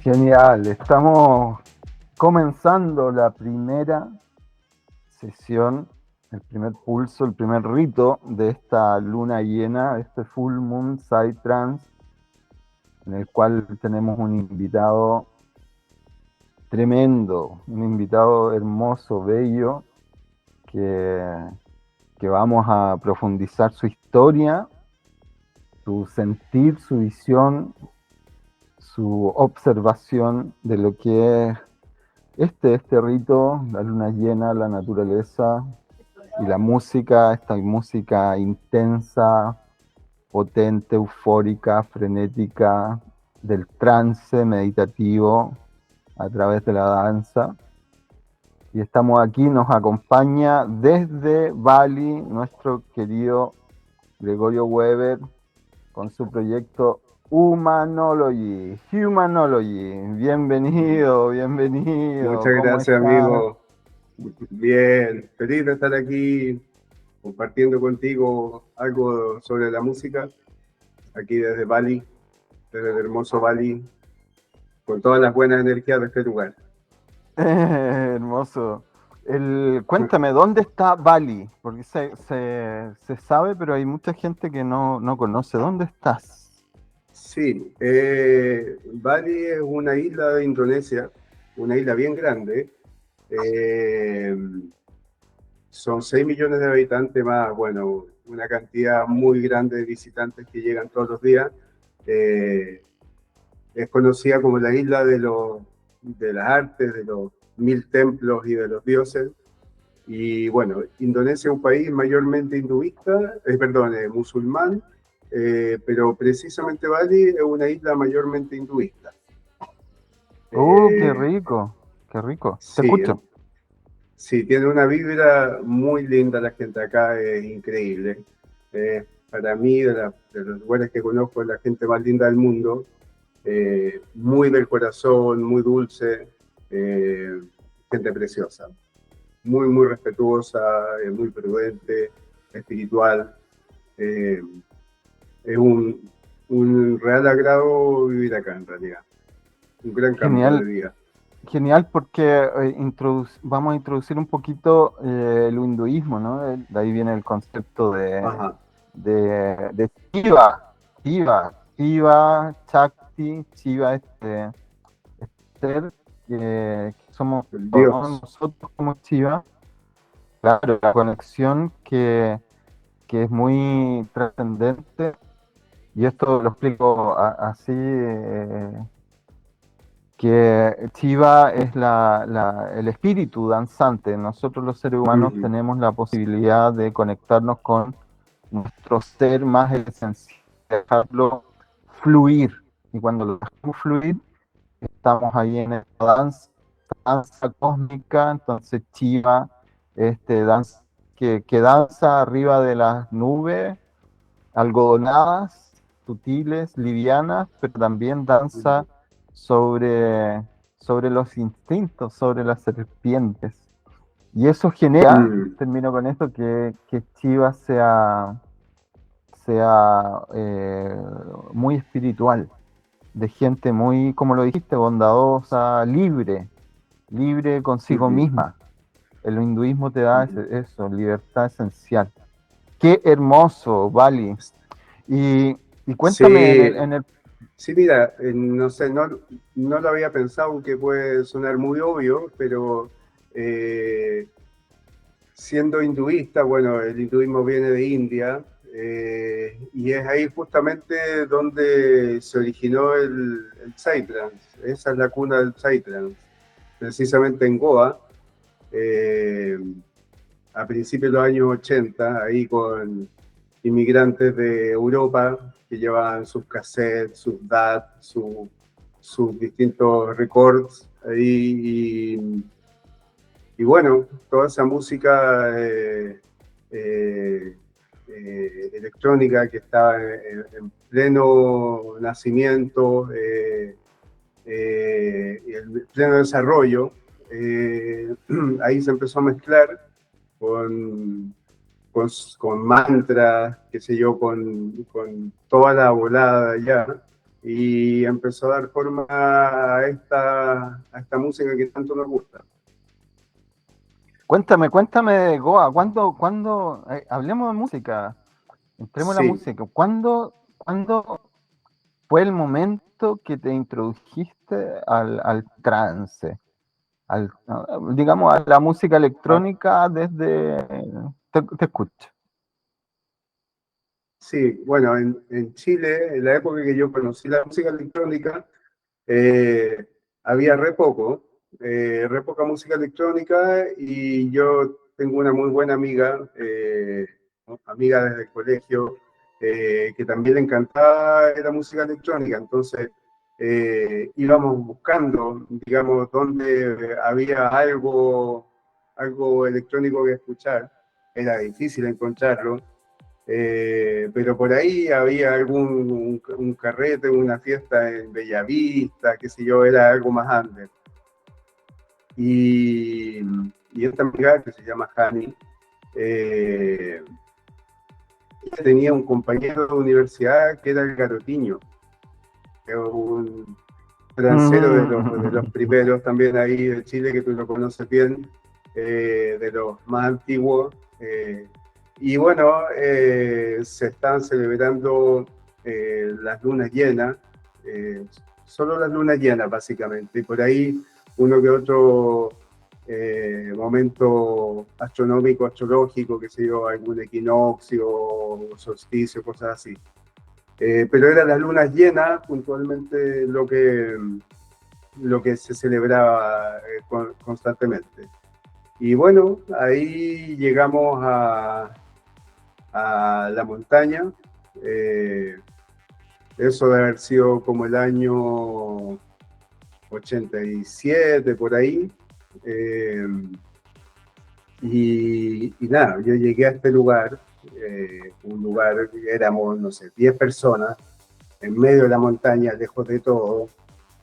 Genial, estamos comenzando la primera sesión, el primer pulso, el primer rito de esta luna llena, de este Full Moon Psytrance, en el cual tenemos un invitado tremendo, un invitado hermoso, bello, que vamos a profundizar su historia, su sentir, su visión, su observación de lo que es este rito, la luna llena, la naturaleza y la música, esta música intensa, potente, eufórica, frenética, del trance meditativo a través de la danza. Y estamos aquí, nos acompaña desde Bali nuestro querido Gregorio Weber con su proyecto Humanology. Bienvenido, Muchas ¿cómo gracias, estás? amigo. Bien, feliz de estar aquí compartiendo contigo algo sobre la música, aquí desde Bali, desde el hermoso Bali, con todas las buenas energías de este lugar. Hermoso. Cuéntame, ¿dónde está Bali? Porque se sabe, pero hay mucha gente que no conoce. ¿Dónde estás? Sí, Bali es una isla de Indonesia, una isla bien grande. Son 6 millones de habitantes más, bueno, una cantidad muy grande de visitantes que llegan todos los días. Es conocida como la isla de las artes, de los 1000 templos y de los dioses. Y bueno, Indonesia es un país mayormente hinduista, musulmán, pero precisamente Bali es una isla mayormente hinduista. Qué Eh, rico, qué rico. Te sí, escucho. sí, tiene una vibra muy linda la gente acá, es increíble. Para mí, de los lugares que conozco, es la gente más linda del mundo. Muy del corazón, muy dulce, gente preciosa, muy, muy respetuosa, muy prudente, espiritual. Eh, es un real agrado vivir acá, en realidad. Un gran cambio de Genial, vida. genial porque vamos a introducir un poquito el hinduismo, ¿no? De ahí viene el concepto Ajá. de Shiva, Shakti, Shiva, ser que somos El todos Dios. nosotros como Shiva. Claro, la conexión que es muy trascendente, y esto lo explico así, que Shiva es el espíritu danzante. Nosotros los seres humanos Ujú. tenemos la posibilidad de conectarnos con nuestro ser más esencial, dejarlo fluir. Y cuando lo dejamos fluir, estamos ahí en esta danza cósmica. Entonces Shiva, danza que danza arriba de las nubes, algodonadas, sutiles, livianas, pero también danza sobre los instintos, sobre las serpientes. Y eso genera, Mm. termino con esto, que Shiva sea muy espiritual, de gente muy, como lo dijiste, bondadosa, libre consigo Ujú. misma. El hinduismo te da Ujú. eso, libertad esencial. Qué hermoso, Bali. Y, y cuéntame Sí, en el. sí, mira, no sé, no lo había pensado, aunque puede sonar muy obvio, pero eh, siendo hinduista, bueno, el hinduismo viene de India, Y es ahí justamente donde se originó el Psytrance. Esa es la cuna del Psytrance, precisamente en Goa, eh, a principios de los años 80, ahí con inmigrantes de Europa que llevaban sus cassettes, sus DAT, sus distintos records ahí. Y bueno, toda esa música electrónica que estaba en pleno nacimiento y en pleno desarrollo, ahí se empezó a mezclar con, con mantras, qué sé yo, con toda la volada ya, y empezó a dar forma a esta música que tanto nos gusta. Cuéntame de Goa, ¿cuándo, hablemos de música, entremos en la Sí, música, ¿cuándo fue el momento que te introdujiste al trance, digamos, a la música ah, electrónica desde... Te escucho. sí, bueno, en Chile, en la época que yo conocí la música electrónica, había re poca música electrónica y yo tengo una muy buena amiga, amiga desde el colegio, que también le encantaba la música electrónica, entonces íbamos buscando, digamos, dónde había algo electrónico que escuchar, era difícil encontrarlo. Pero por ahí había un carrete, una fiesta en Bellavista, qué sé yo, era algo más under. Y, y esta amiga que se llama Hani, ella tenía un compañero de universidad que era el Garotiño, que era un transero de los Mm. primeros también ahí de Chile, que tú lo conoces bien, de los más antiguos. Y bueno, se están celebrando las lunas llenas, solo las lunas llenas básicamente, y por ahí uno que otro momento astronómico, astrológico, que sé yo, algún equinoccio, solsticio, cosas así. Pero eran las lunas llenas puntualmente lo que se celebraba constantemente. Y bueno, ahí llegamos a la montaña. Eh, Eso de haber sido como el año 87 por ahí. Eh, y nada, yo llegué a este lugar, un lugar que éramos, no sé, 10 personas, en medio de la montaña, lejos de todo,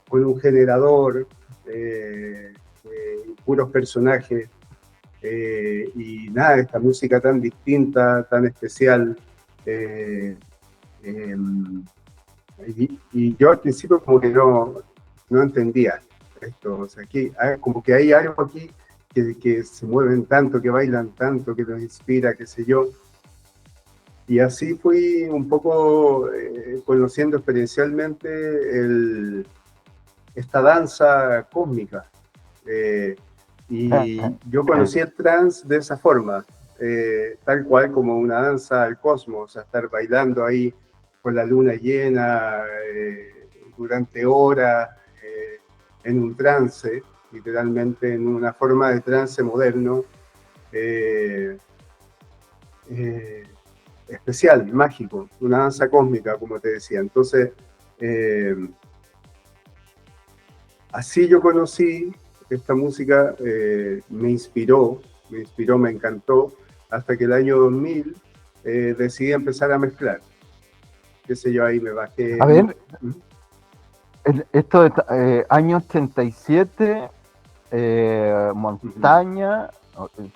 con un generador, puros personajes, y nada, esta música tan distinta, tan especial. eh, eh, y yo al principio como que no entendía esto, o sea, aquí, como que hay algo aquí que se mueven tanto, que bailan tanto, que nos inspira, qué sé yo. Y así fui un poco conociendo experiencialmente esta danza cósmica. Eh, y yo conocí el trance de esa forma, tal cual como una danza al cosmos, o sea, estar bailando ahí con la luna llena durante horas en un trance, literalmente en una forma de trance moderno, eh, eh, especial, mágico, una danza cósmica, como te decía. Entonces, eh, así yo conocí esta música, me inspiró, me encantó, hasta que el año 2000 decidí empezar a mezclar. Qué sé yo, ahí me A bajé. ver, esto de año 87, montaña,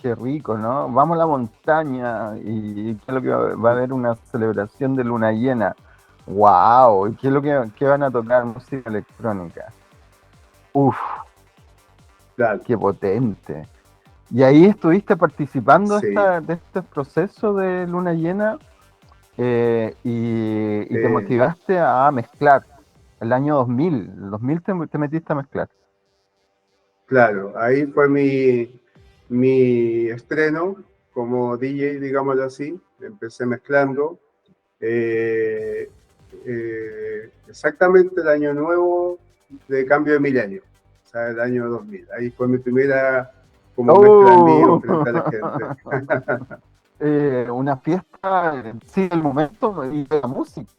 qué rico, ¿no? Vamos a la montaña y qué es lo que va a haber una celebración de luna llena. ¡Wow! ¿Y qué es lo que van a tocar? Música electrónica. Uf, Claro, qué potente. ¿Y ahí estuviste participando sí. de este proceso de luna llena y te Eh, motivaste a mezclar? El año 2000, el 2000 te metiste a mezclar. claro, ahí fue mi estreno como DJ, digámoslo así. Empecé mezclando. eh, exactamente el año nuevo de cambio de milenio, o sea, el año 2000. Ahí fue mi primera como mezcla en vivo ¡Oh! frente a la gente. Una fiesta, sí, el momento y la música.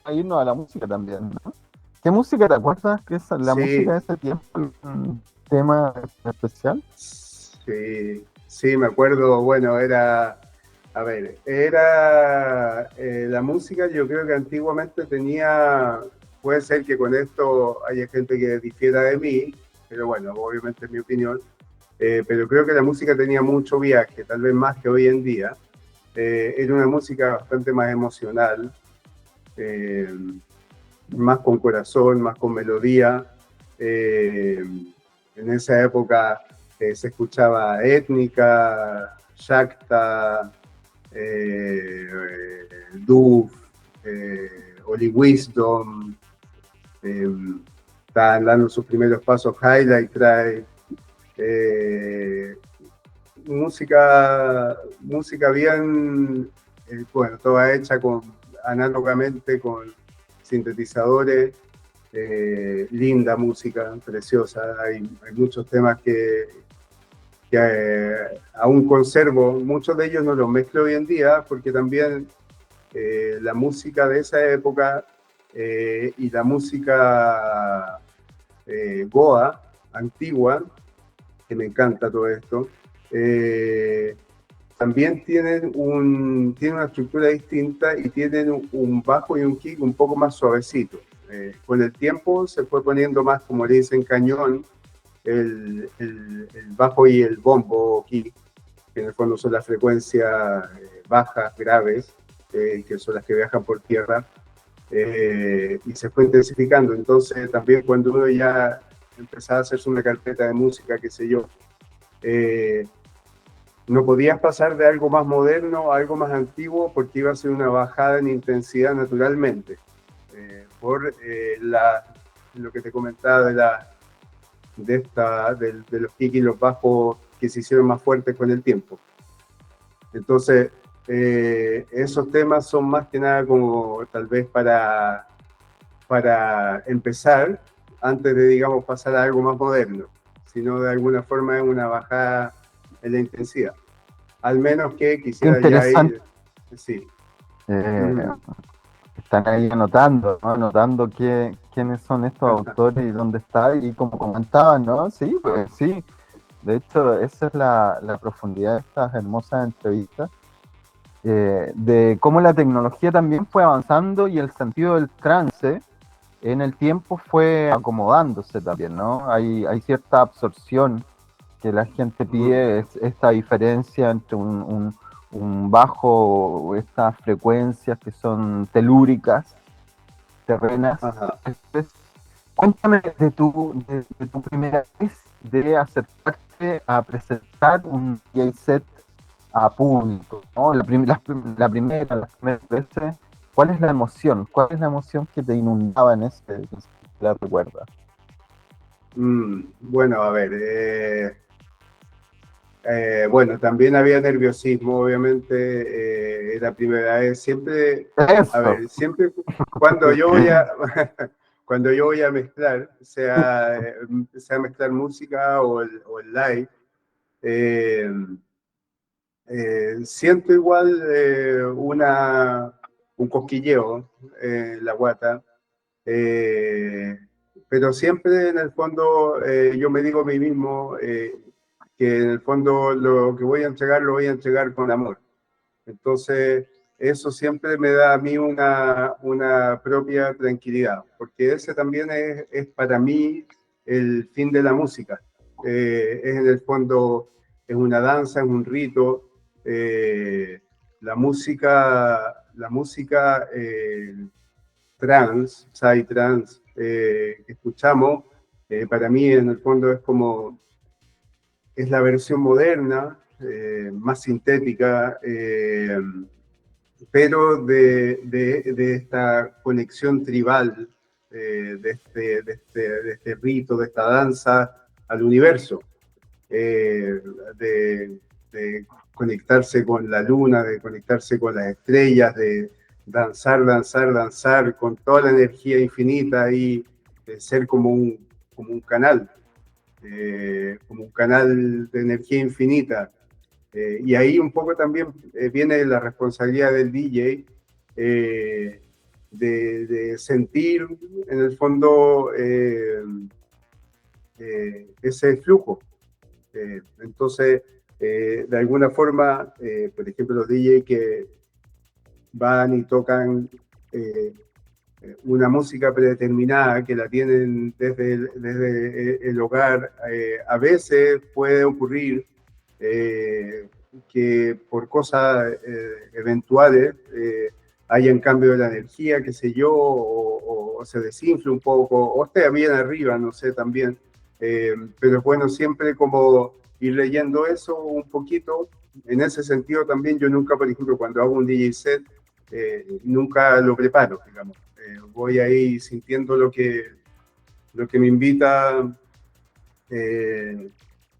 A irnos a la música también, ¿no? ¿Qué música te acuerdas que es la música Sí, de ese tiempo? ¿Un tema especial? sí, sí, me acuerdo, bueno, era, a ver, era la música, yo creo que antiguamente tenía, puede ser que con esto haya gente que difiera de mí, pero bueno, obviamente es mi opinión, pero creo que la música tenía mucho viaje, tal vez más que hoy en día. Era una música bastante más emocional, eh, más con corazón, más con melodía. Eh, en esa época se escuchaba Étnica, Shakta, Doof, Oli Wisdom, eh, estaban dando sus primeros pasos Highlight Drive, eh, música bien, bueno, toda hecha análogamente con sintetizadores, linda música, preciosa. Hay muchos temas que aún conservo, muchos de ellos no los mezclo hoy en día porque también la música de esa época y la música Goa, antigua, que me encanta todo esto, eh, también tienen una estructura distinta y tienen un bajo y un kick un poco más suavecito. Con el tiempo se fue poniendo más, como le dicen, cañón, el bajo y el bombo kick, que en el fondo son las frecuencias bajas, graves, que son las que viajan por tierra, y se fue intensificando. Entonces también cuando uno ya empezaba a hacerse una carpeta de música, qué sé yo, eh, no podías pasar de algo más moderno a algo más antiguo porque iba a ser una bajada en intensidad naturalmente, por lo que te comentaba de los kicks y los bajos que se hicieron más fuertes con el tiempo. Entonces, esos temas son más que nada como tal vez para empezar, antes de, digamos, pasar a algo más moderno, sino de alguna forma es una bajada en la intensidad. Al menos que Qué quisiera ya interesante. ir, sí. Eh, Mm. Están ahí anotando, ¿no? Anotando quiénes son estos autores y dónde está. Y como comentaban, ¿no? Sí, pues sí. De hecho, esa es la profundidad de estas hermosas entrevistas, de cómo la tecnología también fue avanzando y el sentido del trance en el tiempo fue acomodándose también, ¿no? Hay cierta absorción que la gente Mm. pide, esta diferencia entre un bajo, estas frecuencias que son telúricas, terrenas. Ajá. Entonces, cuéntame de tu primera vez de acercarte a presentar un DJ set a público, ¿no? Las primeras veces, ¿cuál es la emoción? ¿Cuál es la emoción que te inundaba en ese, que la recuerdas? Bueno, a ver, bueno, también había nerviosismo, obviamente, la primera vez, siempre, a Eso. ver, siempre cuando yo voy a, cuando yo voy a mezclar, sea mezclar música o el live, eh, siento igual un cosquilleo en la guata, eh, pero siempre en el fondo yo me digo a mí mismo que en el fondo lo que voy a entregar lo voy a entregar con amor. Entonces, eso siempre me da a mí una propia tranquilidad, porque ese también es para mí el fin de la música. Es en el fondo, es una danza, es un rito. La música trans, psytrance, que escuchamos, para mí en el fondo es la versión moderna, más sintética, pero de esta conexión tribal, de este rito, de esta danza al universo, eh, de, de conectarse con la luna, de conectarse con las estrellas, de danzar, danzar, danzar con toda la energía infinita y de ser como un canal, como un canal de energía infinita. Y ahí un poco también viene la responsabilidad del DJ de sentir en el fondo ese flujo. Entonces, de alguna forma, por ejemplo, los DJ que van y tocan una música predeterminada, que la tienen desde el hogar, a veces puede ocurrir que por cosas eventuales haya un cambio de la energía, qué sé yo, o se desinfle un poco, o esté bien arriba, no sé, también. Pero es bueno siempre como ir leyendo eso un poquito. En ese sentido también yo nunca, por ejemplo, cuando hago un DJ set, nunca lo preparo, digamos. Voy ahí sintiendo lo que me invita,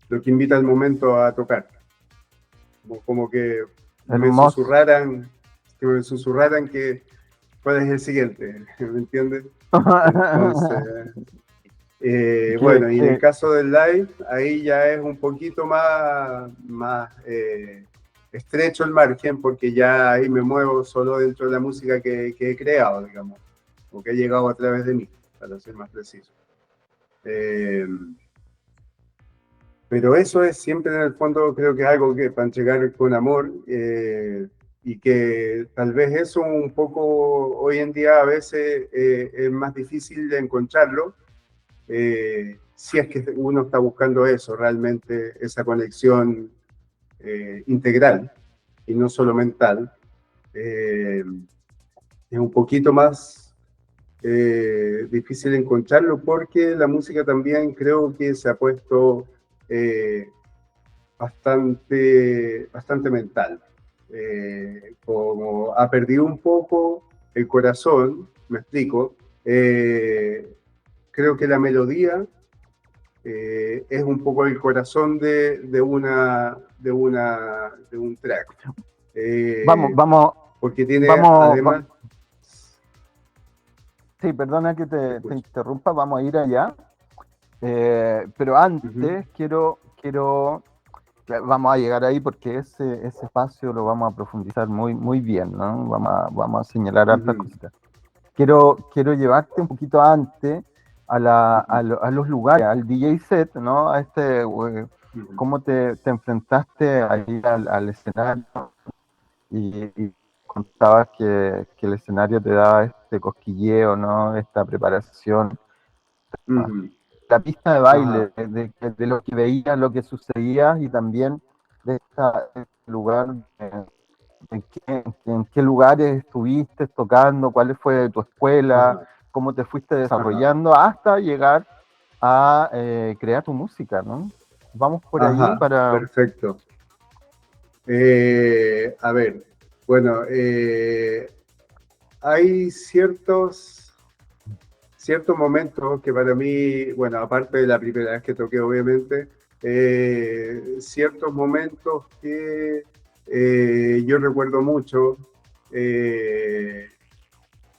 lo que invita el momento a tocar. Como que me susurraran que cuál es el siguiente, ¿me entiendes? Entonces, bueno, y en el caso del live, ahí ya es un poquito más estrecho el margen, porque ya ahí me muevo solo dentro de la música que he creado, digamos, o que ha llegado a través de mí, para ser más preciso. Pero eso es siempre en el fondo, creo que es algo que para entregar con amor, y que tal vez eso un poco hoy en día a veces es más difícil de encontrarlo, si es que uno está buscando eso, realmente esa conexión integral y no solo mental. Es un poquito más difícil encontrarlo, porque la música también creo que se ha puesto bastante mental, como ha perdido un poco el corazón, me explico. Creo que la melodía es un poco el corazón de un track. Vamos, porque tiene vamos. además... Sí, perdona que te interrumpa, vamos a ir allá. Pero antes vamos a llegar ahí porque ese espacio lo vamos a profundizar muy bien, ¿no? Vamos a señalar hartas cositas. Quiero llevarte un poquito antes a los lugares, al DJ set, ¿no? A cómo te enfrentaste ahí al escenario y contabas que el escenario te daba este cosquilleo, ¿no? Esta preparación. La pista de baile, de lo que veías, lo que sucedía, y también de este lugar, en qué lugares estuviste tocando, cuál fue tu escuela, cómo te fuiste desarrollando hasta llegar a crear tu música, ¿no? Vamos por ahí para... Perfecto. A ver, bueno, hay ciertos momentos que para mí, bueno, aparte de la primera vez que toqué, obviamente, ciertos momentos que yo recuerdo mucho, en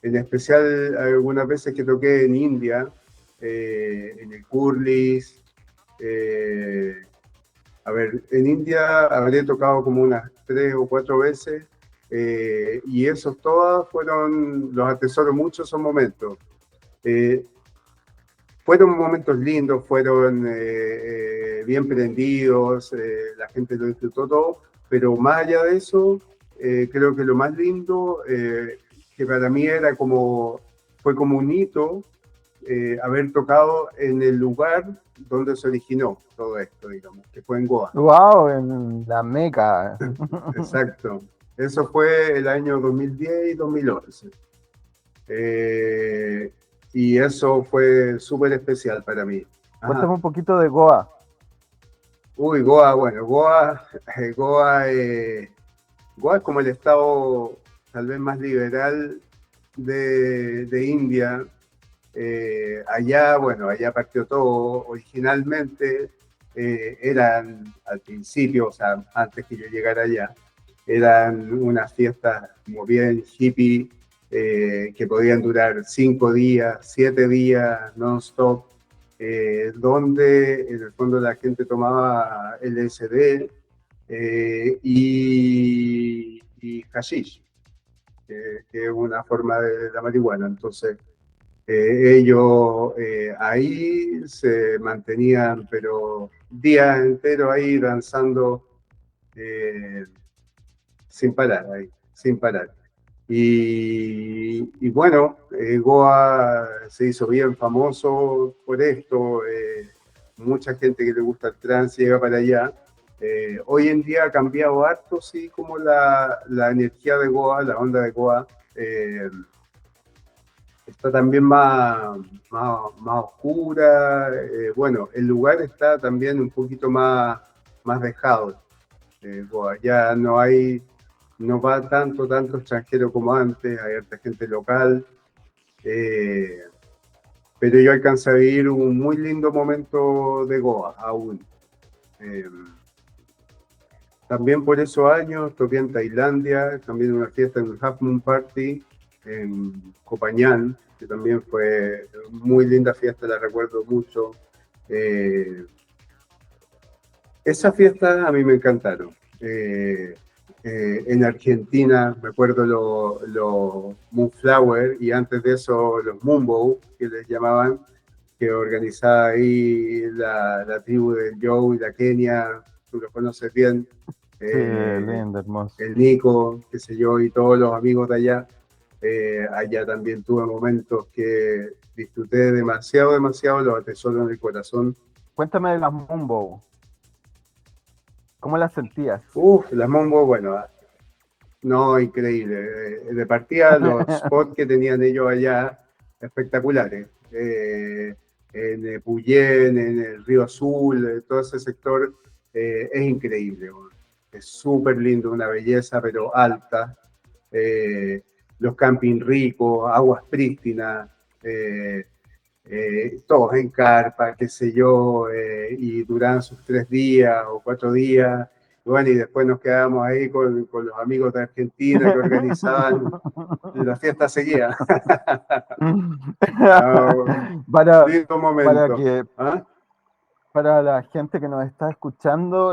especial algunas veces que toqué en India, en el Curlis. A ver, en India habré tocado como unas 3 o 4 veces, y esos todas los atesoro mucho esos momentos. Fueron momentos lindos, fueron bien prendidos, la gente lo disfrutó todo, pero más allá de eso, creo que lo más lindo, que para mí fue como un hito, haber tocado en el lugar donde se originó todo esto, digamos, que fue en Goa. ¡Wow! En la Meca. Exacto. Eso fue el año 2010 y 2011. Y eso fue súper especial para mí. Cuéntame un poquito de Goa. Uy, Goa, bueno, Goa es como el estado tal vez más liberal de India. Allá partió todo originalmente. eran al principio, o sea, antes que yo llegara allá, eran unas fiestas como bien hippie, que podían durar 5 días, 7 días, non-stop, donde en el fondo la gente tomaba LSD y hashish, que es una forma de la marihuana. Entonces, ellos ahí se mantenían, pero días enteros ahí danzando eh, sin parar, ahí, sin parar. Y bueno, Goa se hizo bien famoso por esto, mucha gente que le gusta el trance llega para allá. Hoy en día ha cambiado harto, sí, como la energía de Goa, la onda de Goa. Está también más oscura. Bueno, el lugar está también un poquito más dejado. Goa. Ya no va tanto extranjero como antes, hay harta gente local. eh, pero yo alcancé a vivir un muy lindo momento de Goa aún. Eh, También por esos años toqué en Tailandia, también una fiesta en un Half Moon Party en Koh Phangan, que también fue muy linda fiesta, la recuerdo mucho. Eh, Esas fiestas a mí me encantaron. En Argentina, me acuerdo los Moonflower y antes de eso los Moonbow, que les llamaban, que organizaba ahí la tribu de Joe y la Kenia, tú los conoces bien, Sí, eh, lindo, hermoso. el Nico, qué sé yo, y todos los amigos de allá. Allá también tuve momentos que disfruté demasiado, los atesoro en el corazón. Cuéntame de las Mumbo, ¿cómo las sentías? Uf, las Mongo, bueno, no, increíble. De partida, los spots que tenían ellos allá, espectaculares. En Puyén, en el Río Azul, todo ese sector, es increíble. Bueno. Es súper lindo, una belleza, pero alta. Eh, los camping ricos, aguas prístinas, todos en carpa, qué sé yo, y duran sus 3 días o 4 días. Bueno, y después nos quedamos ahí con los amigos de Argentina que organizaban y la fiesta seguía. No, Para, lindo para momento. que ¿Ah? para la gente que nos está escuchando,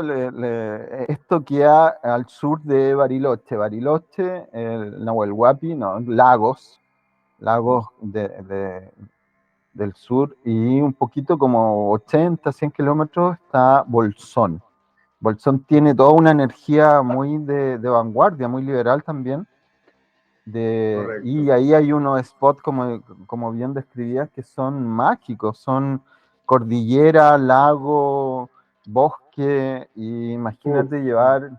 esto queda al sur de Bariloche. Bariloche, el Nahuel Huapi, no, Lagos del sur, y un poquito como 80, 100 kilómetros está Bolsón. Bolsón tiene toda una energía muy de vanguardia, muy liberal también. Y Correcto. ahí hay unos spots, como bien describías, que son mágicos, son cordillera, lago, bosque, y Uf, imagínate llevar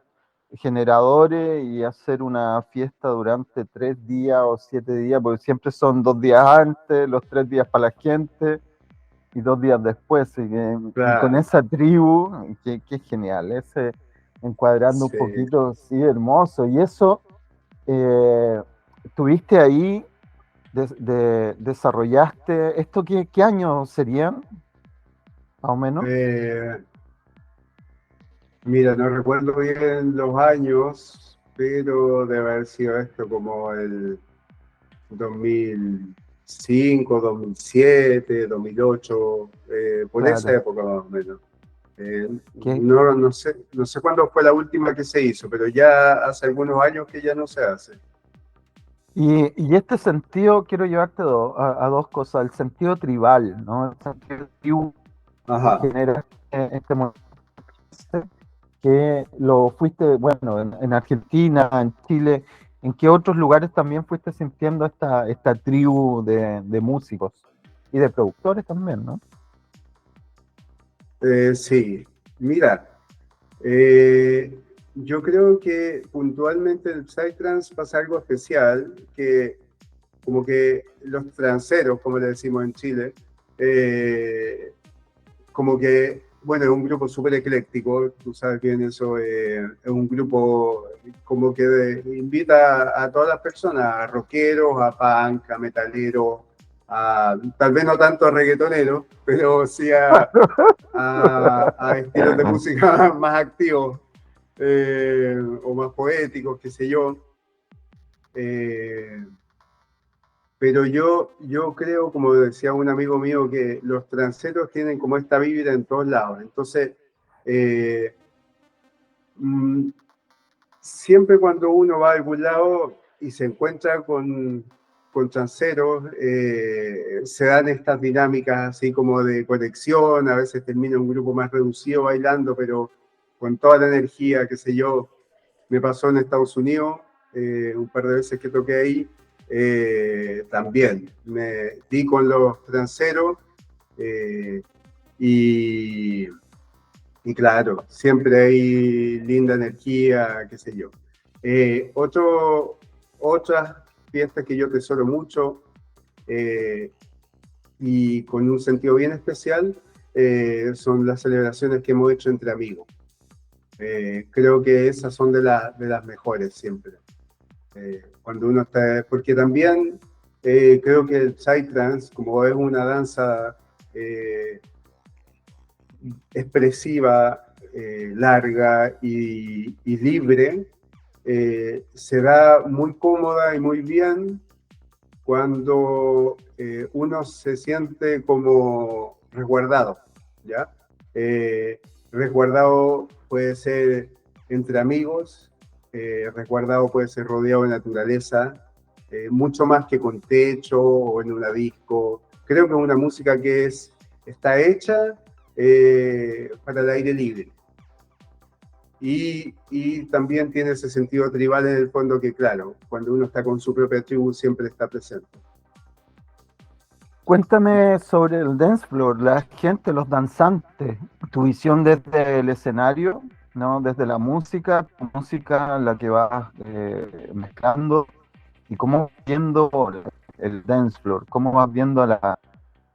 generadores y hacer una fiesta durante 3 días o 7 días, porque siempre son 2 días antes, los 3 días para la gente y 2 días después, y con claro. esa tribu, que genial, ese encuadrando un Sí. poquito, sí, hermoso, y eso eh, tuviste ahí, desarrollaste, ¿esto qué años serían, más o menos? Eh, Mira, no recuerdo bien los años, pero debe haber sido esto como el 2005, 2007, 2008, por esa Claro, época más o menos. que, No sé cuándo fue la última que se hizo, pero ya hace algunos años que ya no se hace. y este sentido, quiero llevarte a dos cosas, el sentido tribal, ¿no? El sentido de tribu que Ajá. genera este movimiento, que lo fuiste, bueno, en Argentina, en Chile, ¿en qué otros lugares también fuiste sintiendo esta tribu de músicos y de productores también, ¿no? Sí, mira, eh, yo creo que puntualmente en el Psytrance pasa algo especial, que como que los tranceros, como le decimos en Chile, eh, como que, bueno, es un grupo súper ecléctico, tú sabes bien eso, es un grupo como que invita a todas las personas, a rockeros, a punk, a metaleros, tal vez no tanto a reggaetoneros, pero sí a estilos de música más activos o más poéticos, qué sé yo. Eh, pero yo creo, como decía un amigo mío, que los tranceros tienen como esta vibra en todos lados. Entonces, eh, mm, siempre cuando uno va a algún lado y se encuentra con tranceros, se dan estas dinámicas así como de conexión, a veces termina un grupo más reducido bailando, pero con toda la energía, qué sé yo. Me pasó en Estados Unidos, un par de veces que toqué ahí, también me di con los tranceros eh, y y claro, siempre hay linda energía, qué sé yo. Otras fiestas que yo tesoro mucho eh, y con un sentido bien especial son las celebraciones que hemos hecho entre amigos. Creo que esas son de las mejores siempre. Cuando uno está, porque también creo que el psytrance, como es una danza expresiva, larga y libre, se da muy cómoda y muy bien cuando uno se siente como resguardado, ¿ya? Resguardado puede ser entre amigos, resguardado puede ser rodeado de naturaleza, mucho más que con techo o en una disco. Creo que es una música que está hecha para el aire libre. Y también tiene ese sentido tribal en el fondo que, claro, cuando uno está con su propia tribu siempre está presente. Cuéntame sobre el dance floor, la gente, los danzantes, tu visión desde el escenario, ¿no? Desde la música, tu música, la que vas mezclando, y cómo vas viendo el dance floor, cómo vas viendo a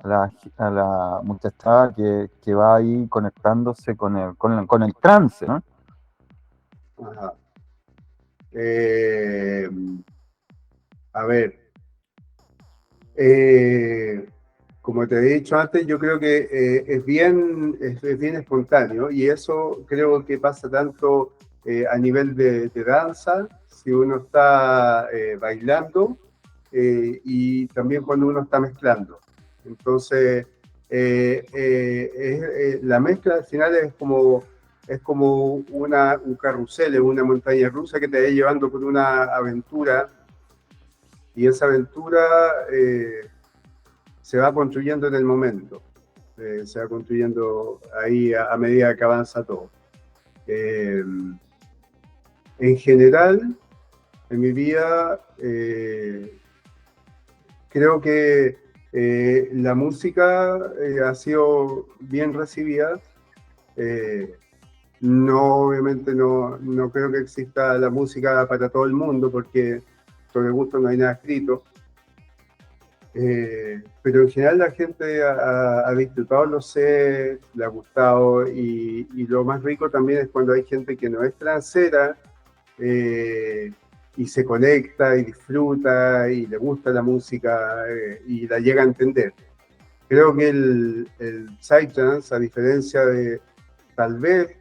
la muchachada que va ahí conectándose con el trance, ¿no? Ajá. Eh, a ver, eh, como te he dicho antes, yo creo que es bien espontáneo y eso creo que pasa tanto a nivel de danza, si uno está bailando y también cuando uno está mezclando. Entonces, la mezcla al final es como un carrusel, es una montaña rusa que te va llevando por una aventura y esa aventura se va construyendo en el momento, se va construyendo ahí a medida que avanza todo. Eh, en general, en mi vida, creo que la música ha sido bien recibida. Eh, no, obviamente no creo que exista la música para todo el mundo, porque sobre gusto no hay nada escrito. Pero en general la gente ha disfrutado los sets, le ha gustado y lo más rico también es cuando hay gente que no es transera y se conecta y disfruta y le gusta la música y la llega a entender. Creo que el Psytrance, a diferencia de tal vez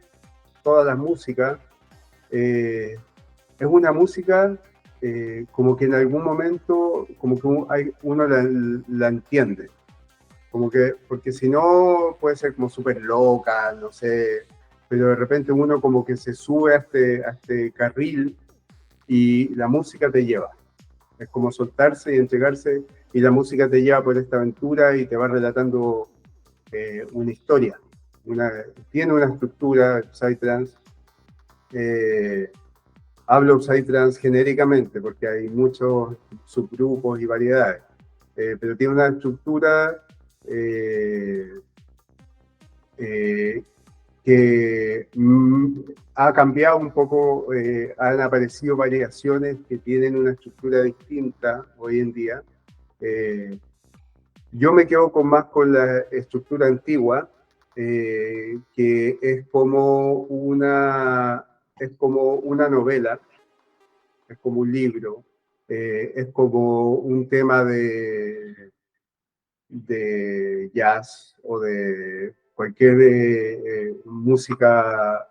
todas las músicas, eh, es una música como que en algún momento como que uno la entiende, como que, porque si no puede ser como súper loca, no sé, pero de repente uno como que se sube a este carril y la música te lleva, es como soltarse y entregarse y la música te lleva por esta aventura y te va relatando una historia, una, tiene una estructura Psytrance. Eh, Hablo Psytrance genéricamente porque hay muchos subgrupos y variedades, pero tiene una estructura eh, eh, que ha cambiado un poco, han aparecido variaciones que tienen una estructura distinta hoy en día. Eh, yo me quedo más con la estructura antigua, que es como una novela, es como un libro, es como un tema de jazz o de cualquier música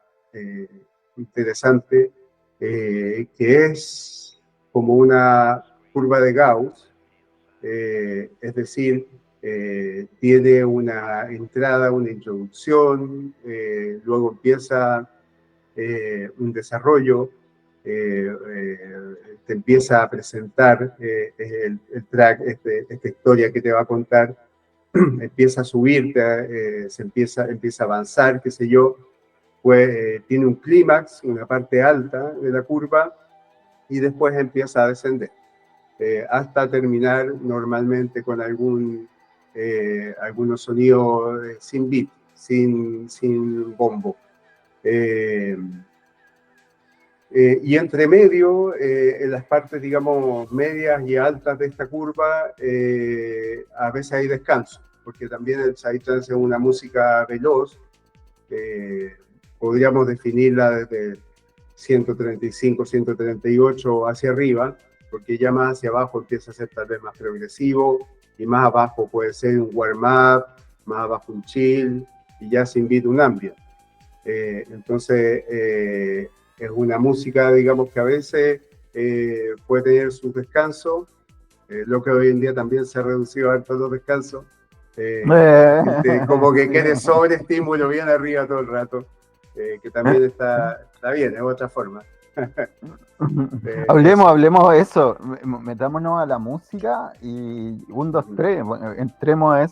interesante, que es como una curva de Gauss, es decir, tiene una entrada, una introducción, luego empieza un desarrollo, te empieza a presentar el track, esta historia que te va a contar, empieza a subirte, empieza a avanzar, qué sé yo, pues tiene un clímax, una parte alta de la curva, y después empieza a descender, hasta terminar normalmente con algunos sonidos sin beat, sin bombo. Y entre medio, en las partes, digamos, medias y altas de esta curva, a veces hay descanso, porque también el psytrance es una música veloz, podríamos definirla desde 135, 138 hacia arriba, porque ya más hacia abajo empieza a ser tal vez más progresivo, y más abajo puede ser un warm-up, más abajo un chill, y ya sin beat un ambient. Entonces, es una música, digamos, que a veces puede tener sus descansos, lo que hoy en día también se ha reducido a todos los descansos, como que Sí. quiere sobreestímulo bien arriba todo el rato, que también está bien, es otra forma. Hablemos de eso, metámonos a la música y 1, 2, 3, bueno, entremos a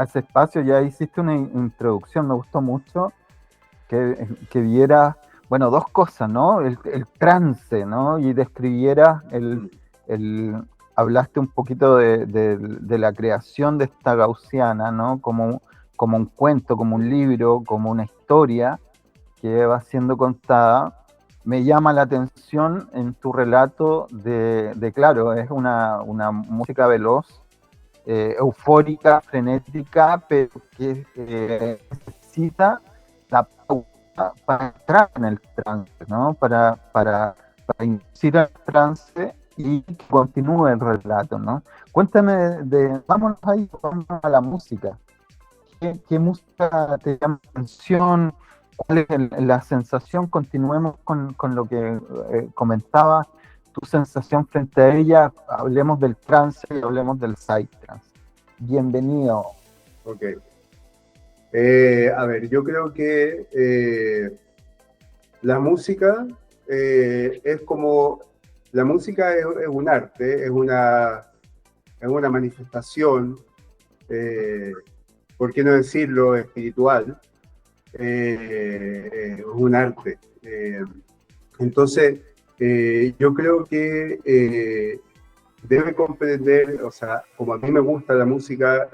ese espacio. Ya hiciste una introducción, me gustó mucho que vieras, bueno, dos cosas, ¿no? El trance, ¿no? Y describieras hablaste un poquito de la creación de esta gaussiana, ¿no? Como un cuento, como un libro, como una historia que va siendo contada. Me llama la atención en tu relato claro, es una música veloz, eufórica, frenética, pero que necesita la pauta para entrar en el trance, ¿no? Para inducir al trance y que continúe el relato, ¿no? Cuéntame vámonos ahí, vámonos a la música. ¿Qué música te llama la atención? ¿Cuál es la sensación? Continuemos con lo que comentabas, tu sensación frente a ella. Hablemos del trance y hablemos del psytrance. Bienvenido. Ok. A ver, yo creo que la música es como... La música es un arte, es una manifestación, ¿por qué no decirlo? Espiritual. Es un arte. Entonces, yo creo que debe comprender, o sea, como a mí me gusta la música,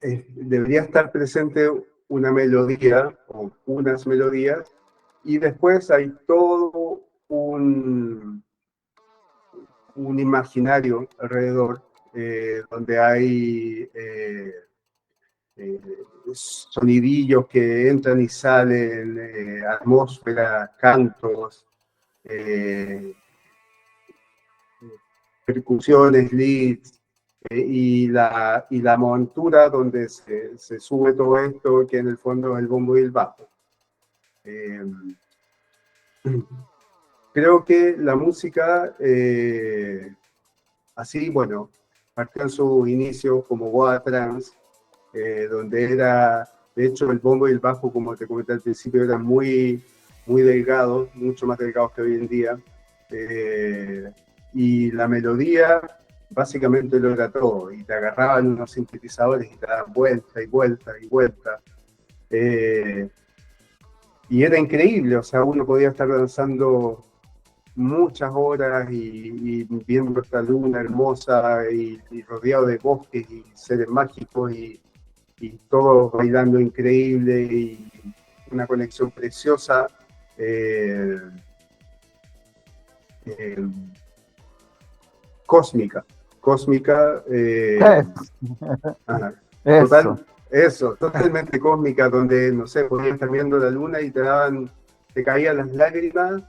debería estar presente una melodía o unas melodías, y después hay todo un imaginario alrededor, donde hay sonidillos que entran y salen, atmósferas, cantos, percusiones, leads, y la montura donde se sube todo esto, que en el fondo es el bombo y el bajo. Creo que la música, así, bueno, partió en sus inicios como Goa Trance, donde era, de hecho, el bombo y el bajo, como te comenté al principio, eran muy, muy delgados, mucho más delgados que hoy en día, y la melodía básicamente lo era todo, y te agarraban unos sintetizadores y te daban vuelta y vuelta y vuelta, y era increíble, o sea, uno podía estar danzando muchas horas y viendo esta luna hermosa y rodeado de bosques y seres mágicos y todos bailando increíble y una conexión preciosa, cósmica, totalmente cósmica, donde, no sé, podías estar viendo la luna y te caían las lágrimas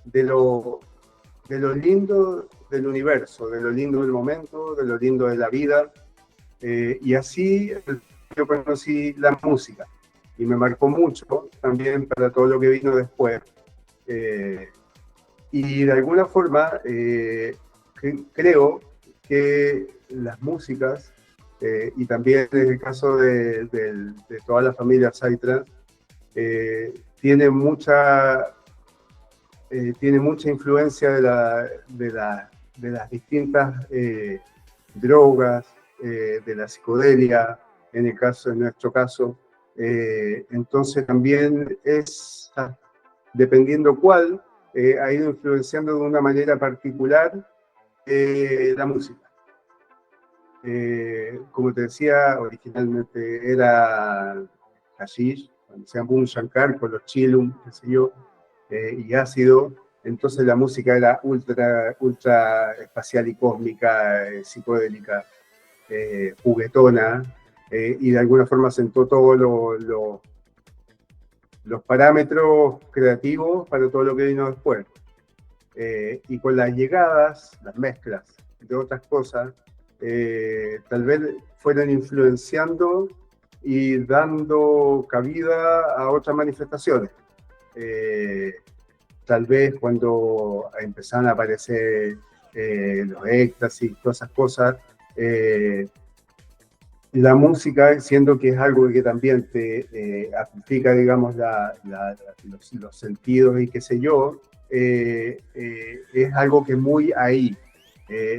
de lo lindo del universo, de lo lindo del momento, de lo lindo de la vida. Y así yo conocí la música y me marcó mucho también para todo lo que vino después. Y de alguna forma creo que las músicas, y también en el caso de toda la familia Psytrance, tiene tiene mucha influencia de las distintas drogas, de la psicodelia, en nuestro caso. Entonces también es, dependiendo cuál, ha ido influenciando de una manera particular la música. Como te decía, originalmente era hashish, cuando se Boom Shankar con los chilum, qué sé yo, y ácido. Entonces la música era ultra espacial y cósmica, psicodélica, juguetona, y de alguna forma sentó todos los parámetros creativos para todo lo que vino después. Y con las llegadas, las mezclas de otras cosas, tal vez fueron influenciando y dando cabida a otras manifestaciones. Tal vez cuando empezaron a aparecer los éxtasis, todas esas cosas, la música, siendo que es algo que también te amplifica, digamos, los sentidos y qué sé yo, es algo que es muy ahí.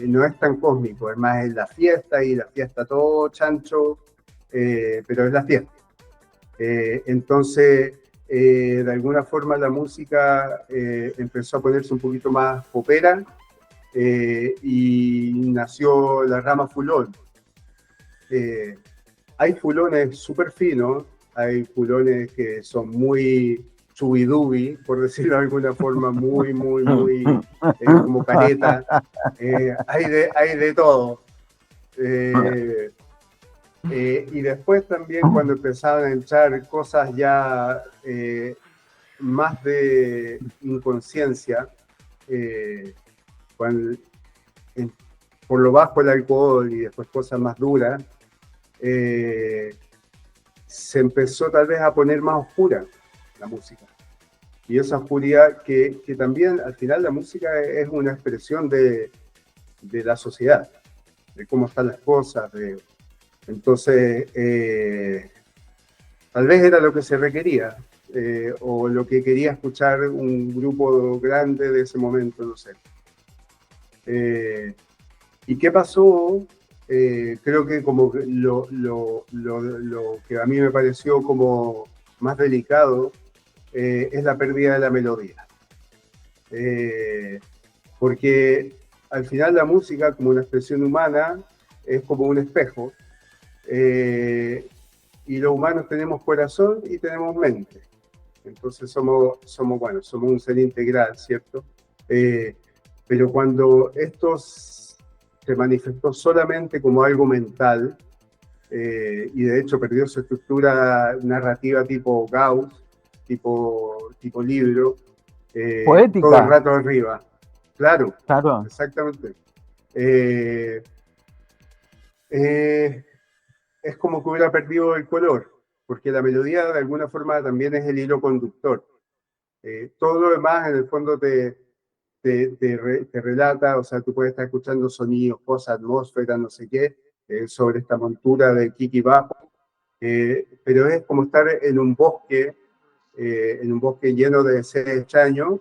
No es tan cósmico, es más en la fiesta, y la fiesta todo chancho, pero es la fiesta. Entonces, de alguna forma la música empezó a ponerse un poquito más popera, y nació la rama fulón. Hay fulones súper finos, hay fulones que son muy chubidubi, por decirlo de alguna forma, muy como careta. Hay de todo. Y después también cuando empezaban a entrar cosas ya más de inconsciencia, cuando, por lo bajo el alcohol y después cosas más duras, se empezó tal vez a poner más oscura la música. Y esa oscuridad que también al final la música es una expresión de la sociedad, de cómo están las cosas. Entonces, tal vez era lo que se requería, o lo que quería escuchar un grupo grande de ese momento, no sé. ¿Y qué pasó? Creo que como lo que a mí me pareció como más delicado es la pérdida de la melodía. Porque al final la música, como una expresión humana, es como un espejo, y los humanos tenemos corazón y tenemos mente. Entonces somos un ser integral, ¿cierto? Pero cuando esto se manifestó solamente como algo mental, y de hecho perdió su estructura narrativa tipo Gauss, tipo libro, todo el Poética, rato arriba. Claro, claro. exactamente. Es como que hubiera perdido el color, porque la melodía de alguna forma también es el hilo conductor. Todo lo demás en el fondo te relata, o sea, tú puedes estar escuchando sonidos, cosas, atmósferas, no sé qué, sobre esta montura de Kiki Bajo, pero es como estar en un bosque lleno de seres extraños,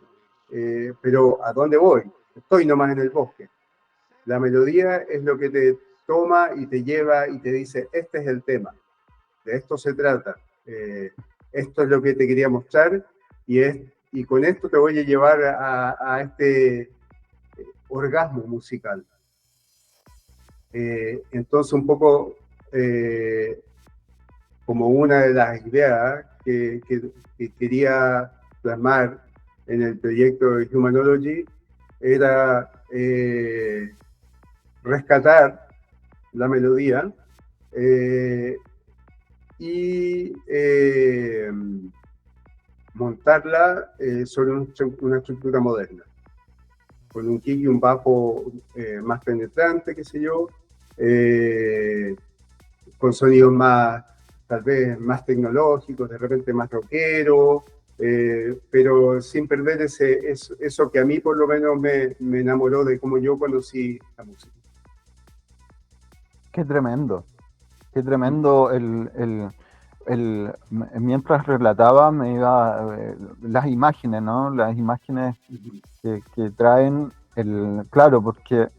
pero ¿a dónde voy? Estoy nomás en el bosque. La melodía es lo que te toma y te lleva y te dice, este es el tema, de esto se trata, esto es lo que te quería mostrar, y con esto te voy a llevar a este orgasmo musical. Entonces un poco como una de las ideas que quería plasmar en el proyecto de Humanology era rescatar la melodía, y montarla sobre una estructura moderna. con un kick y un bajo más penetrante, qué sé yo, con sonidos más, tal vez más tecnológicos, de repente más rockeros, pero sin perder eso que a mí por lo menos me enamoró de cómo yo conocí la música. Qué tremendo. Qué tremendo mientras relataba me iba las imágenes, ¿no? Las imágenes que traen claro, porque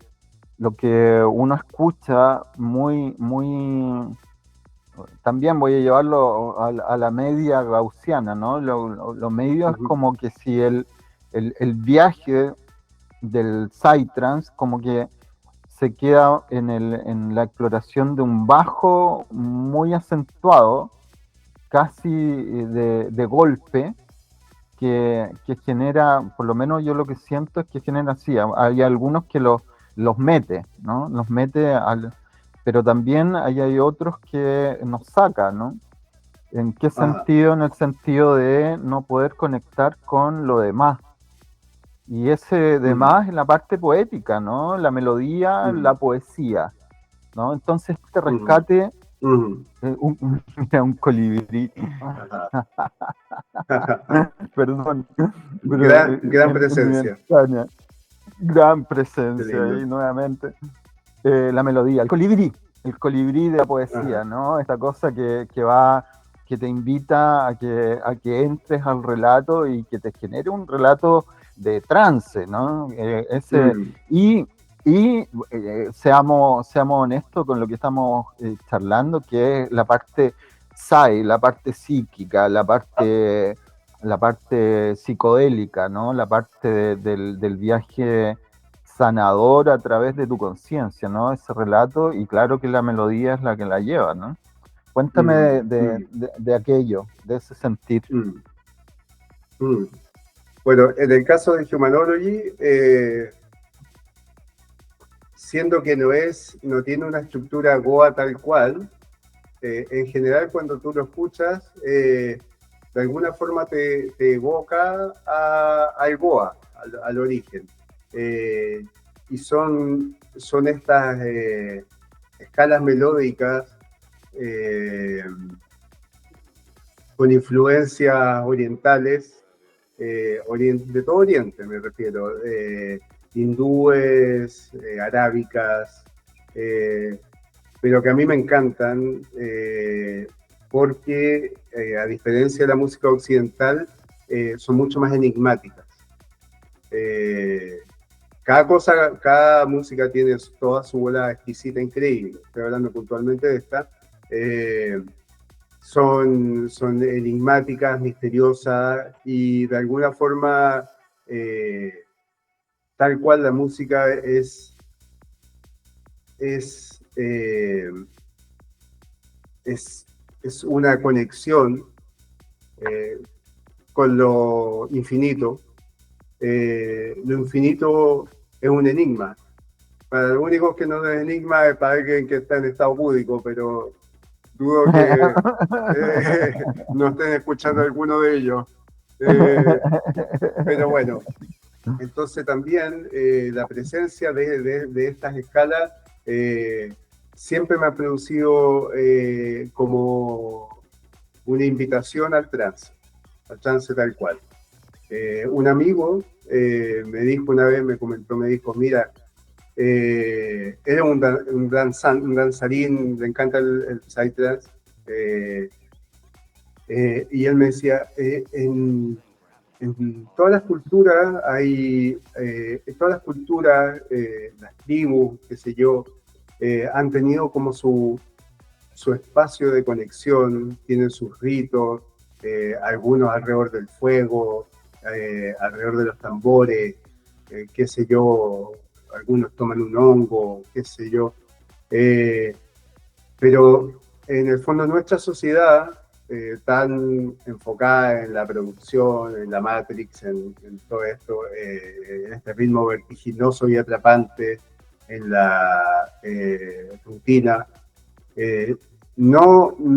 lo que uno escucha también voy a llevarlo a la media gaussiana, ¿no? Lo medio es como que si el viaje del psytrance como que se queda en la exploración de un bajo muy acentuado, casi de golpe, que genera, por lo menos yo lo que siento es que genera así, hay algunos que los mete, ¿no? Los mete pero también hay otros que nos saca, ¿no? ¿En qué sentido? En el sentido de no poder conectar con lo demás. Y ese demás es la parte poética, ¿no? La melodía, la poesía, ¿no? Entonces este rescate, mira, un colibrí. Perdón, pero Gran presencia. Gran presencia ahí nuevamente. La melodía, el colibrí de la poesía, ¿no? Esta cosa que te invita a que entres al relato y que te genere un relato de trance, ¿no? Seamos honestos con lo que estamos charlando, que es la parte la parte psíquica, la parte psicodélica, ¿no? La parte del viaje sanador a través de tu conciencia, ¿no? Ese relato, y claro que la melodía es la que la lleva, ¿no? Cuéntame de aquello, de ese sentir. Bueno, en el caso de Humanology, siendo que no tiene una estructura Goa tal cual, en general cuando tú lo escuchas, de alguna forma te evoca al Goa, al origen. Y son estas escalas melódicas con influencias orientales, de todo Oriente me refiero, hindúes, arábicas, pero que a mí me encantan porque a diferencia de la música occidental, son mucho más enigmáticas. Cada música tiene toda su bola exquisita, increíble. Estoy hablando puntualmente de esta. Son enigmáticas, misteriosas y de alguna forma, tal cual la música es una conexión con lo infinito. Lo infinito es un enigma. Para los únicos que no es enigma es para alguien que está en estado búdico, pero dudo que no estén escuchando alguno de ellos. Pero bueno, entonces también la presencia de estas escalas siempre me ha producido como una invitación al trance tal cual. Un amigo me dijo una vez, me dijo, mira, era un danzarín, le encanta el psytrance, y él me decía, en todas las culturas las tribus, qué sé yo, han tenido como su espacio de conexión, tienen sus ritos, algunos alrededor del fuego, alrededor de los tambores, qué sé yo, algunos toman un hongo, qué sé yo. Pero en el fondo nuestra sociedad, tan enfocada en la producción, en la Matrix, en todo esto, en este ritmo vertiginoso y atrapante, en la rutina, no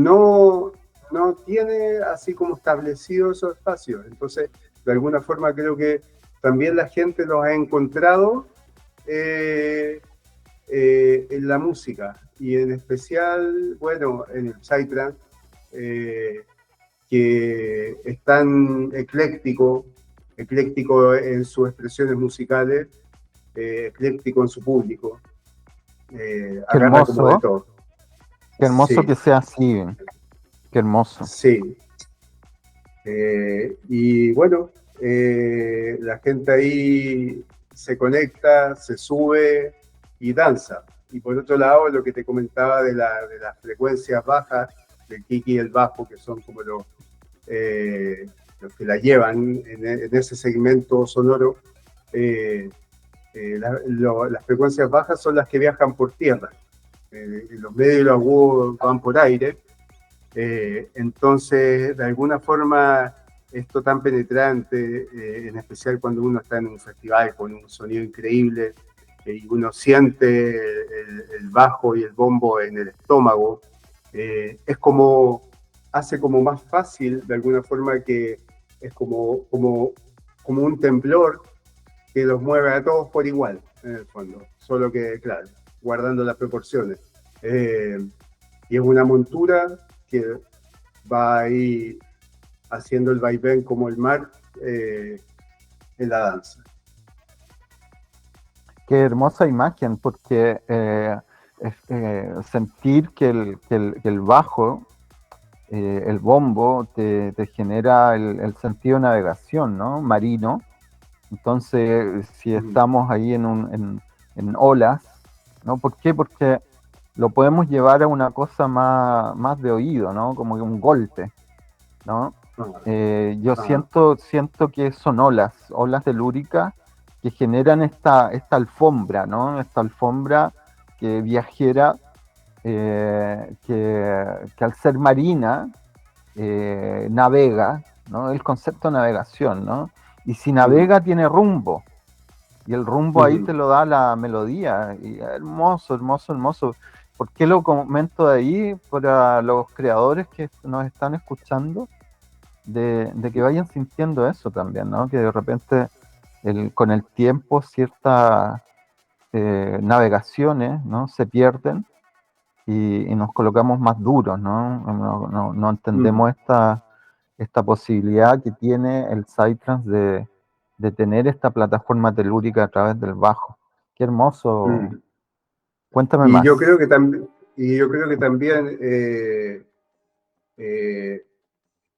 tiene así como establecido esos espacios. Entonces, de alguna forma creo que también la gente los ha encontrado en la música, y en especial, bueno, en el Psytrance, que es tan ecléctico en sus expresiones musicales, ecléctico en su público, Qué agarra como de hermoso, todo. qué hermoso Sí, que sea así, qué hermoso. sí. Y bueno, la gente ahí se conecta, se sube y danza. Y por otro lado, lo que te comentaba de las frecuencias bajas, del kiki y el bajo, que son como los que la llevan en ese segmento sonoro, eh, las frecuencias bajas son las que viajan por tierra. Los medios y los agudos van por aire. Entonces, de alguna forma, esto tan penetrante, en especial cuando uno está en un festival con un sonido increíble, y uno siente el bajo y el bombo en el estómago, es como, hace como más fácil, de alguna forma, que es como un temblor que los mueve a todos por igual, en el fondo, solo que, claro, guardando las proporciones. Y es una montura que va ahí haciendo el vaivén como el mar, en la danza. Qué hermosa imagen, porque sentir que el bajo, el bombo, te genera el sentido de navegación, ¿no? Marino. Entonces, si estamos ahí en olas, ¿no? ¿Por qué? Porque lo podemos llevar a una cosa más de oído, ¿no? Como un golpe, ¿no? Yo siento que son olas telúricas que generan esta alfombra, ¿no? Esta alfombra que viajera, que al ser marina, navega, ¿no? El concepto de navegación, ¿no? Y si navega tiene rumbo, y el rumbo ahí te lo da la melodía, y hermoso, hermoso, hermoso. ¿Por qué lo comento de ahí? Para los creadores que nos están escuchando, de que vayan sintiendo eso también, ¿no? Que de repente con el tiempo ciertas navegaciones, ¿no? Se pierden y nos colocamos más duros, ¿no? No entendemos esta posibilidad que tiene el Psytrance de tener esta plataforma telúrica a través del bajo. Qué hermoso. Cuéntame Y más. yo creo que también, y yo creo que también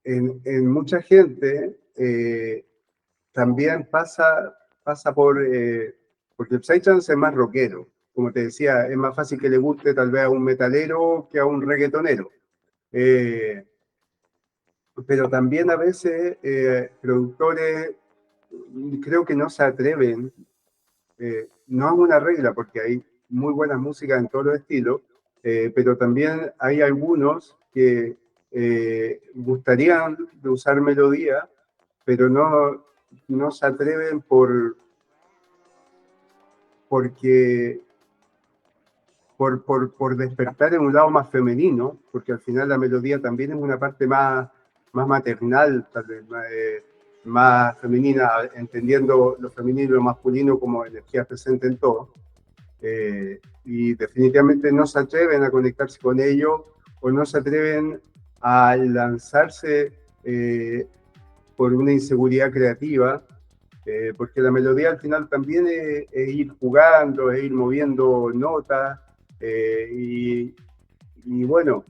en mucha gente también pasa porque el psytrance es más rockero. Como te decía, es más fácil que le guste tal vez a un metalero que a un reggaetonero. Eh, pero también a veces productores creo que no se atreven, no es una regla porque hay muy buena música en todos los estilos, pero también hay algunos que gustarían de usar melodía, pero no se atreven porque por despertar en un lado más femenino, porque al final la melodía también es una parte más maternal, tal vez, más femenina, entendiendo lo femenino y lo masculino como energía presente en todo. Y definitivamente no se atreven a conectarse con ello, o no se atreven a lanzarse por una inseguridad creativa, porque la melodía al final también es ir jugando, es ir moviendo notas, y bueno,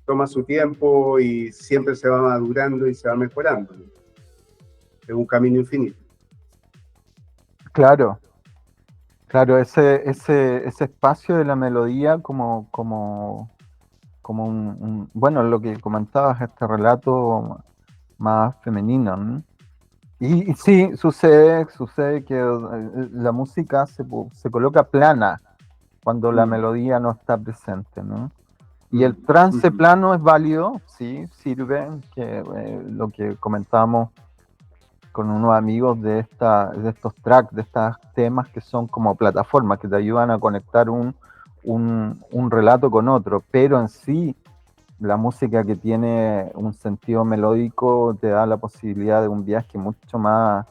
toma su tiempo y siempre se va madurando y se va mejorando. Es un camino infinito. Claro, claro, ese espacio de la melodía como bueno, lo que comentabas, este relato más femenino, ¿no? Y sí, sucede que la música se coloca plana cuando la melodía no está presente, ¿no? Y el trance plano es válido, sí, sirve, que lo que comentábamos con unos amigos de estos tracks, de estos temas que son como plataformas, que te ayudan a conectar un relato con otro, pero en sí la música que tiene un sentido melódico te da la posibilidad de un viaje mucho más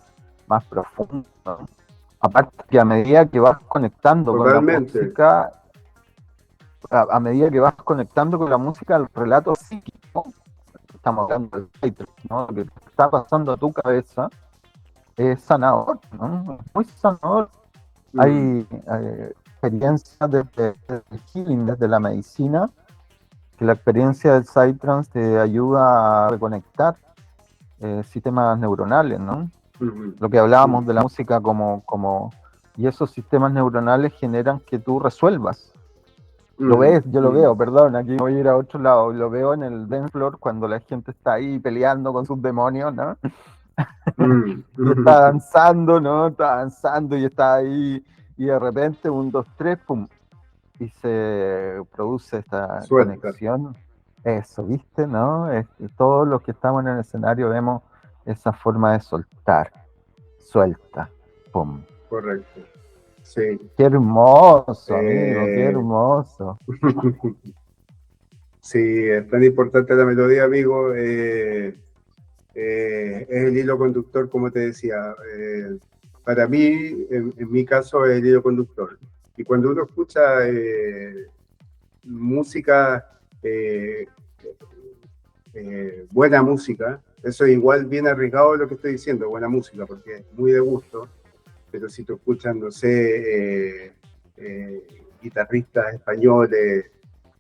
más profundo, ¿no? Aparte que a medida que vas conectando con la Totalmente. música, a medida que vas conectando con la música, el relato psíquico, estamos hablando del psytrance, ¿no? Lo que está pasando a tu cabeza es sanador, ¿no? Es muy sanador. Hay experiencias desde el healing, desde la medicina, que la experiencia del psytrance te ayuda a reconectar sistemas neuronales, ¿no? Lo que hablábamos de la música y esos sistemas neuronales generan que tú resuelvas. Lo ves, yo lo veo, perdón, aquí voy a ir a otro lado, lo veo en el dance floor cuando la gente está ahí peleando con sus demonios, ¿no? Y está danzando, ¿no? Está danzando y está ahí, y de repente, 1, 2, 3, pum, y se produce esta Suelta. conexión. Eso, ¿viste? ¿No? Todos los que estamos en el escenario vemos esa forma de soltar, suelta, pum. Correcto. Sí. Qué hermoso, amigo, qué hermoso. Sí, es tan importante la melodía, amigo. Es el hilo conductor, como te decía. Para mí, en mi caso, es el hilo conductor. Y cuando uno escucha música, buena música, eso es igual bien arriesgado lo que estoy diciendo, buena música, porque es muy de gusto, pero si tú escuchas, no sé, guitarristas españoles,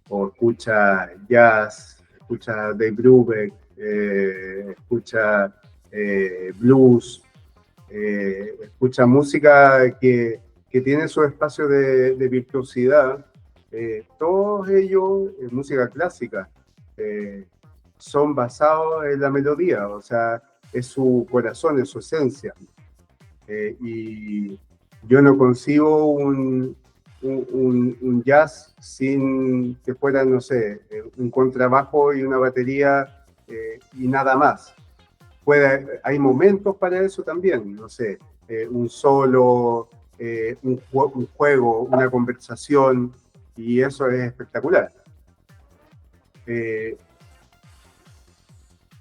o escucha jazz, escucha Dave Brubeck, escucha blues, escucha música que tiene su espacio de virtuosidad, todos ellos, música clásica, son basados en la melodía, o sea, es su corazón, es su esencia. Y yo no concibo un jazz sin que fuera, no sé, un contrabajo y una batería y nada más. Hay momentos para eso también, no sé, un solo, un juego, una conversación, y eso es espectacular.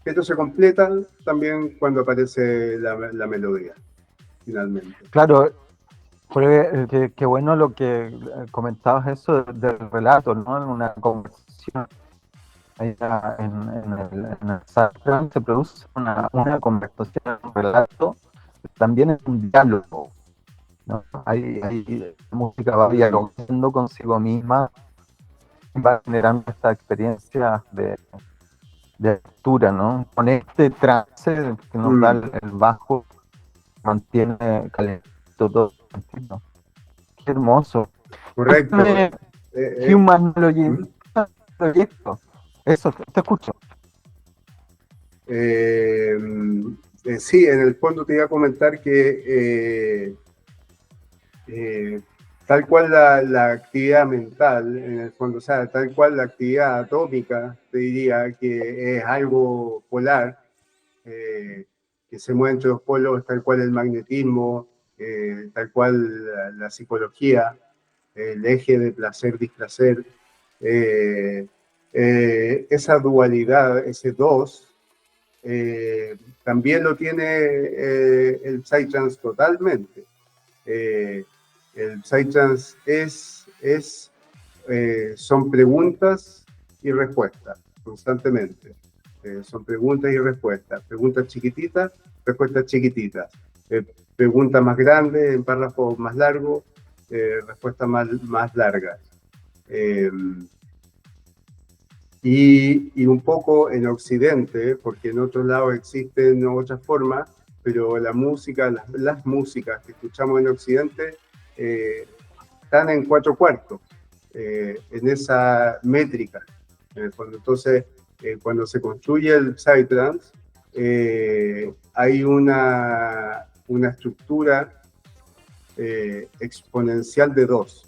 Esto se completa también cuando aparece la melodía, finalmente. Claro, qué bueno lo que comentabas eso del relato, ¿no? En una conversación. En el Psytrance se produce una conversación, un relato, también es un diálogo, ¿no? La música va dialogando consigo misma, va generando esta experiencia de altura, ¿no? Con este trance que nos da el bajo, mantiene calentito todo. ¿No? Qué hermoso. Correcto. Human proyecto. Eso, te escucho. Sí, en el fondo te iba a comentar que tal cual la actividad mental, en el fondo, o sea, tal cual la actividad atómica, te diría que es algo polar, que se mueve entre los polos, tal cual el magnetismo, tal cual la psicología, el eje de placer-displacer, esa dualidad, ese dos, también lo tiene el Psytrance totalmente. El Psytrance son preguntas y respuestas constantemente. Son preguntas y respuestas. Preguntas chiquititas, respuestas chiquititas. Preguntas más grandes en párrafos más largos, respuestas más largas. Y un poco en Occidente, porque en otros lados existen otras formas, pero la música, las músicas que escuchamos en Occidente están en 4/4, en esa métrica, en el fondo. Entonces, cuando se construye el Psytrance, hay una estructura exponencial de 2.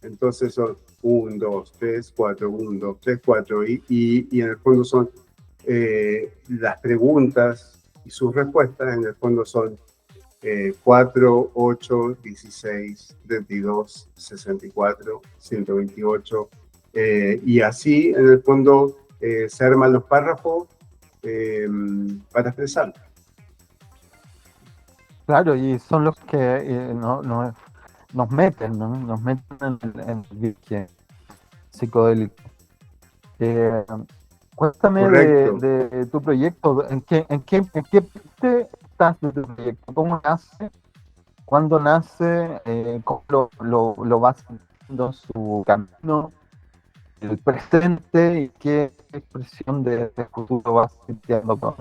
Entonces son 1, 2, 3, 4, 1, 2, 3, 4, y en el fondo son las preguntas y sus respuestas, en el fondo son 4, 8, 16, 32, 64, 128, y así en el fondo se arman los párrafos para expresar. Claro, y son los que nos meten, ¿no? Nos meten en el viaje psicodélico. Eh, Cuéntame Correcto. de tu proyecto, ¿en qué parte estás de tu proyecto? ¿Cómo nace? ¿Cuándo nace? ¿Cómo lo vas haciendo su camino, el presente y qué expresión de futuro vas sintiendo con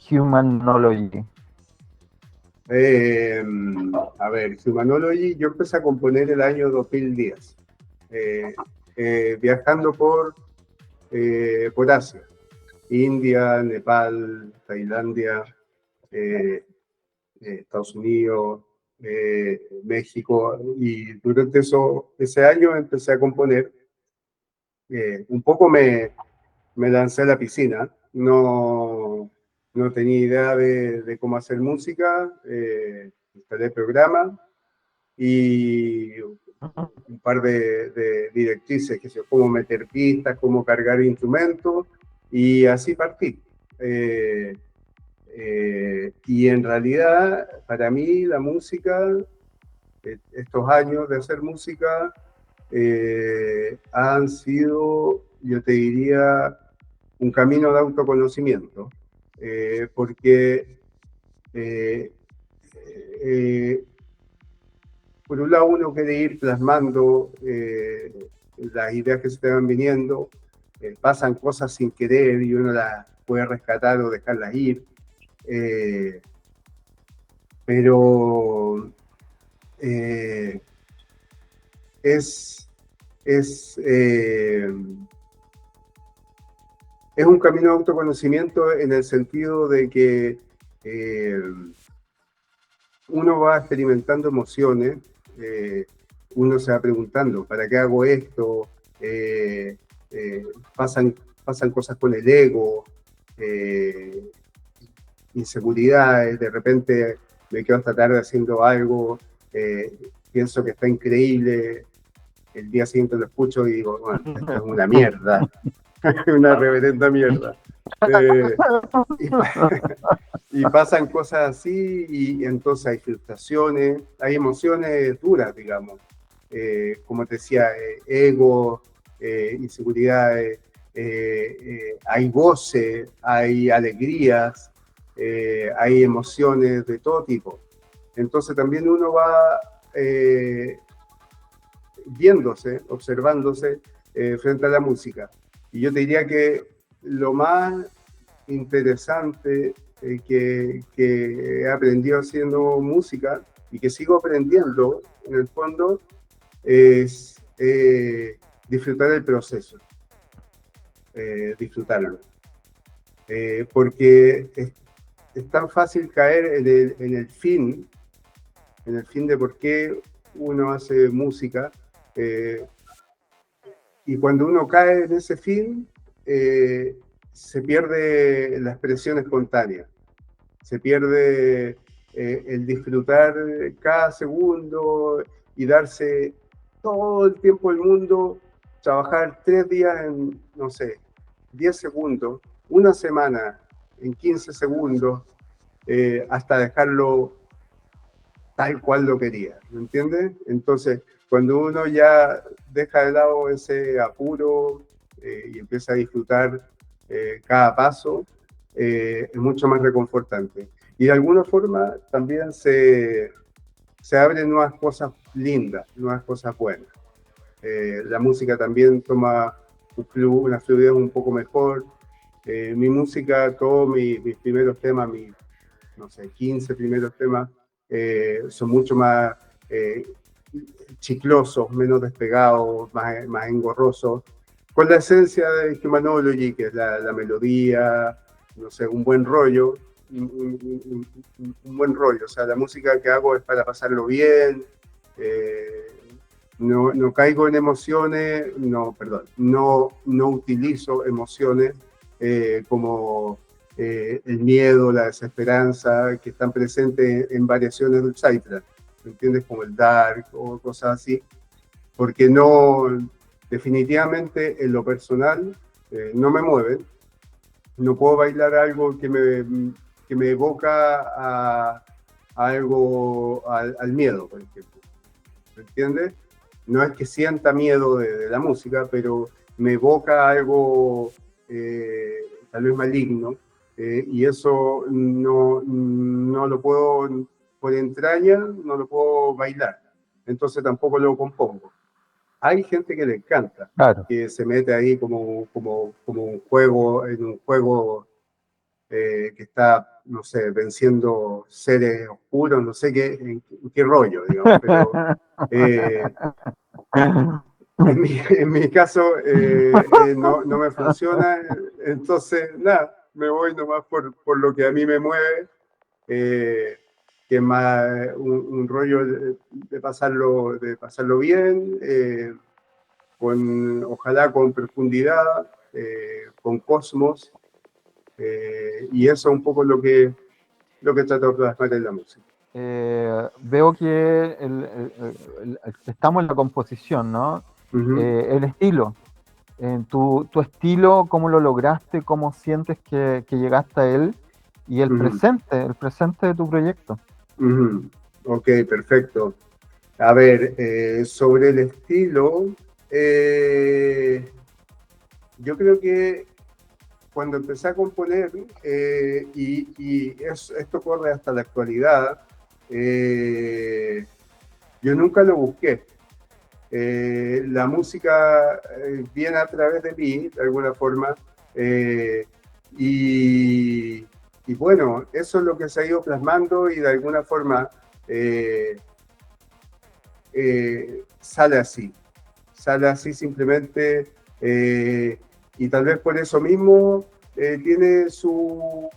Humanology? Eh, a ver, Humanology, yo empecé a componer el año 2010, eh, viajando por Asia, India, Nepal, Tailandia, eh, Estados Unidos, México, y durante ese año empecé a componer. Un poco me lancé a la piscina, no tenía idea de cómo hacer música, instalé el programa y un par de directrices, que sé, cómo meter pistas, cómo cargar instrumentos, y así partí. Y en realidad, para mí, la música, estos años de hacer música, han sido, yo te diría, un camino de autoconocimiento, porque eh, eh, por un lado uno quiere ir plasmando las ideas que se te van viniendo, pasan cosas sin querer y uno las puede rescatar o dejarlas ir, eh, pero eh, es, es, eh, es un camino de autoconocimiento en el sentido de que eh, uno va experimentando emociones, eh, uno se va preguntando, ¿para qué hago esto? Eh, eh, pasan, pasan cosas con el ego, eh, inseguridades, de repente me quedo hasta tarde haciendo algo, eh, pienso que está increíble, el día siguiente lo escucho y digo, bueno, esto es una mierda, una reverenda mierda. Eh, y, y pasan cosas así y entonces hay frustraciones, hay emociones duras, digamos. Como te decía, ego, inseguridades, hay goce, hay alegrías, hay emociones de todo tipo. Entonces también uno va viéndose, observándose frente a la música. Y yo te diría que lo más interesante que he aprendido haciendo música y que sigo aprendiendo en el fondo es disfrutar el proceso, disfrutarlo. Porque es tan fácil caer en el fin de por qué uno hace música, eh, y cuando uno cae en ese fin, se pierde la expresión espontánea, se pierde el disfrutar cada segundo y darse todo el tiempo del mundo, trabajar 3 días en, no sé, 10 segundos, una semana en 15 segundos, hasta dejarlo tal cual lo quería, ¿me entiendes? Entonces, cuando uno ya deja de lado ese apuro y empieza a disfrutar cada paso, es mucho más reconfortante. Y de alguna forma también se abren nuevas cosas lindas, nuevas cosas buenas. La música también toma una fluidez un poco mejor. Mi música, todos mis primeros temas, mis, no sé, 15 primeros temas, son mucho más eh, chiclosos, menos despegados, más engorrosos, con la esencia de Humanology, que es la melodía, no sé, un buen rollo, un buen rollo. O sea, la música que hago es para pasarlo bien, eh, no caigo en emociones, no, perdón, no utilizo emociones como el miedo, la desesperanza, que están presentes en variaciones del Psytrance, ¿me entiendes? Como el dark o cosas así, porque definitivamente en lo personal, no me mueven, no puedo bailar algo que me evoca algo al miedo, por ejemplo. ¿Me entiendes? No es que sienta miedo de la música, pero me evoca algo tal vez maligno, y eso no lo puedo, por entraña, no lo puedo bailar. Entonces tampoco lo compongo. Hay gente que le encanta, Claro. que se mete ahí como un juego, en un juego que está, no sé, venciendo seres oscuros, no sé en qué rollo, digamos, pero eh, en mi caso no me funciona, entonces nada, me voy nomás por lo que a mí me mueve, eh, que es más un rollo de pasarlo bien, ojalá con profundidad, con cosmos, y eso es un poco lo que trato de plasmar en la música. Veo que estamos en la composición, ¿no? Uh-huh. El estilo. Tu estilo, ¿cómo lo lograste? ¿Cómo sientes que llegaste a él? Y Uh-huh. el presente de tu proyecto. Uh-huh. Ok, perfecto. A ver, sobre el estilo, yo creo que cuando empecé a componer, esto corre hasta la actualidad, yo nunca lo busqué. La música viene a través de mí, de alguna forma, eh, y, y, bueno, eso es lo que se ha ido plasmando y de alguna forma sale así simplemente, y tal vez por eso mismo tiene sus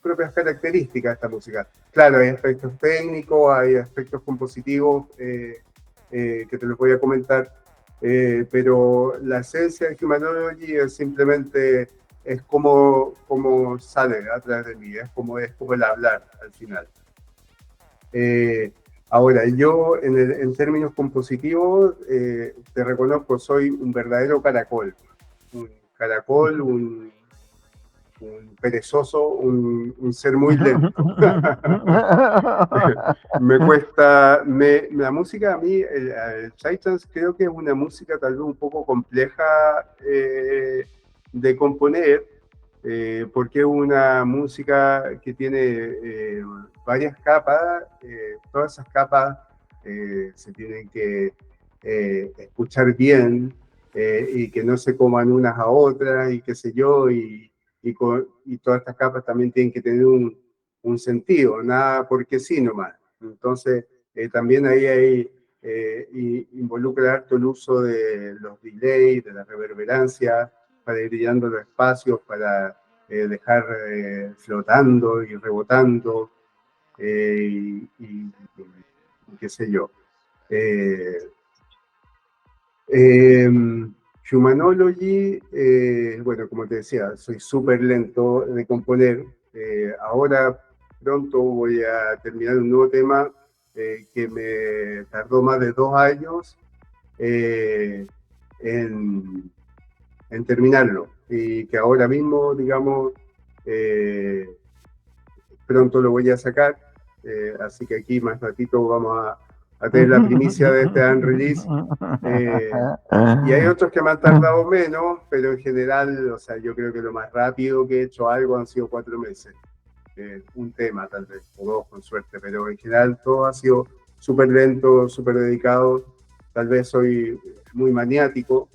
propias características esta música. Claro, hay aspectos técnicos, hay aspectos compositivos que te los voy a comentar, pero la esencia de Humanology es simplemente es como sale a través de mí, es como el hablar al final. Ahora, yo en términos compositivos te reconozco, soy un verdadero caracol, un perezoso, un ser muy lento. Me cuesta, la música a mí, el Titans creo que es una música tal vez un poco compleja de componer, porque es una música que tiene varias capas, todas esas capas se tienen que escuchar bien, y que no se coman unas a otras y qué sé yo, y todas estas capas también tienen que tener un sentido, nada porque sí nomás. Entonces, también ahí hay, involucra harto el uso de los delays, de la reverberancia, para ir llenando los espacios, para dejar flotando y rebotando, y qué sé yo. Humanology, bueno, como te decía, soy súper lento de componer. Ahora pronto voy a terminar un nuevo tema que me tardó más de 2 años en terminarlo, y que ahora mismo, digamos, pronto lo voy a sacar. Así que aquí más ratito vamos a tener la primicia de este unrelease. Y hay otros que me han tardado menos, pero en general, o sea, yo creo que lo más rápido que he hecho algo han sido 4 meses. Un tema tal vez, o 2 con suerte, pero en general todo ha sido súper lento, súper dedicado. Tal vez soy muy maniático,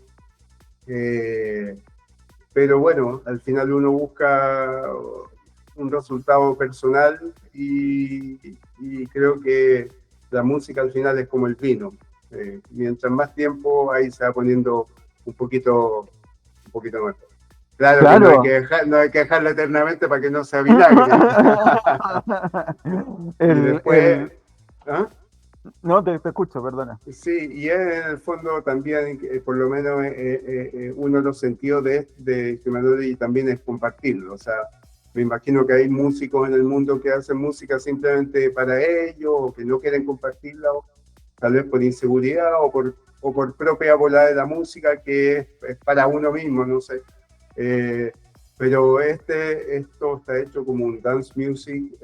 pero bueno, al final uno busca un resultado personal, y creo que la música al final es como el vino. Mientras más tiempo, ahí se va poniendo un poquito mejor. Claro que Claro. no hay que dejarlo eternamente para que no sea vinagre. Y después, ¿ah? No, te escucho, perdona. Sí, y es en el fondo también, por lo menos uno de los sentidos de Humanity también es compartirlo. O sea, me imagino que hay músicos en el mundo que hacen música simplemente para ellos, o que no quieren compartirla, tal vez por inseguridad o por propia volada de la música, que es para uno mismo, no sé. pero esto está hecho como un dance music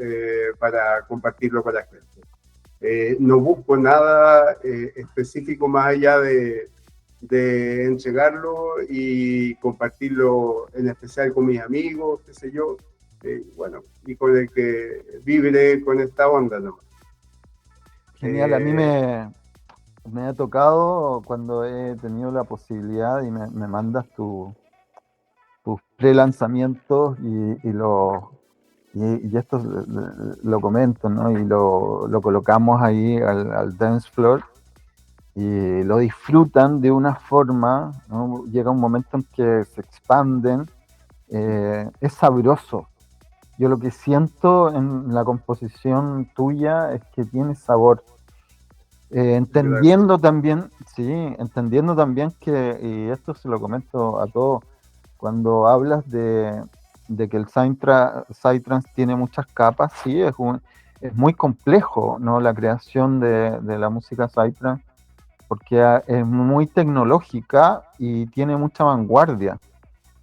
para compartirlo con la gente. No busco nada específico más allá de entregarlo y compartirlo en especial con mis amigos, qué sé yo, bueno, y con el que vibre con esta onda, ¿no? Genial, a mí me ha tocado cuando he tenido la posibilidad y me mandas tus pre-lanzamientos y esto lo comento, ¿no? Y lo colocamos ahí al dance floor y lo disfrutan de una forma, ¿no? Llega un momento en que se expanden, es sabroso. Yo lo que siento en la composición tuya es que tiene sabor. Gracias. Entendiendo también, sí, entendiendo también que, y esto se lo comento a todos, cuando hablas de que el Psytrance tiene muchas capas, sí, es muy complejo, ¿no? La creación de la música Psytrance, porque es muy tecnológica y tiene mucha vanguardia.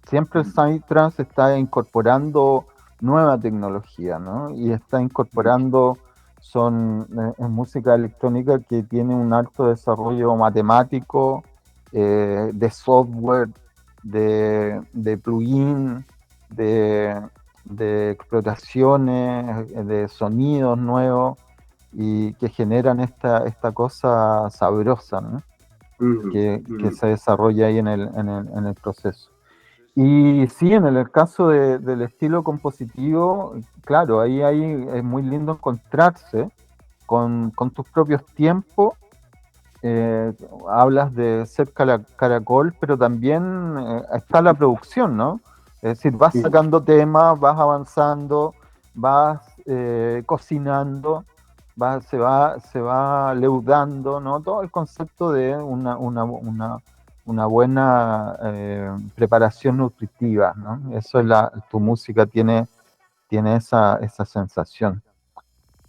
Siempre el Psytrance está incorporando nueva tecnología, ¿no? Y está incorporando, es música electrónica que tiene un alto desarrollo matemático, de software, de plugin, de, de exploraciones, de sonidos nuevos y que generan esta cosa sabrosa, ¿no? Que se desarrolla ahí en el proceso. Y sí, en el caso del estilo compositivo, claro, es muy lindo encontrarse con tus propios tiempos. eh, Hablas de ser caracol, pero también está la producción, ¿no? Es decir, vas sacando temas, vas avanzando, vas cocinando, se va leudando, ¿no? Todo el concepto de una buena preparación nutritiva, ¿no? Eso es tu música tiene esa sensación.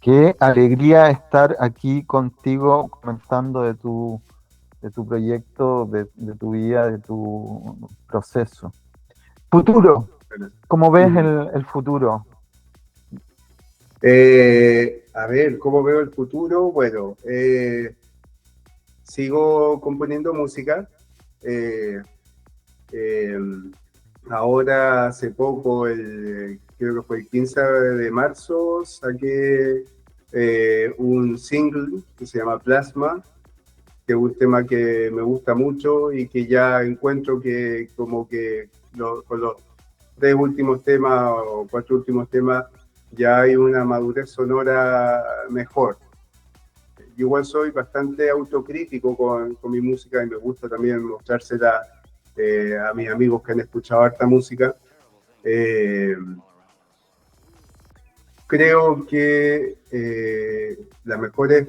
Qué alegría estar aquí contigo comentando de tu proyecto, de tu vida, de tu proceso. Futuro, ¿cómo ves el futuro? A ver, ¿cómo veo el futuro? Bueno, sigo componiendo música. Eh, eh, Ahora, hace poco, creo que fue el 15 de marzo, saqué un single que se llama Plasma, que es un tema que me gusta mucho y que ya encuentro que como que con los tres últimos temas o cuatro últimos temas ya hay una madurez sonora mejor. Yo igual soy bastante autocrítico con mi música y me gusta también mostrársela a mis amigos que han escuchado harta música. Eh, Creo que las mejores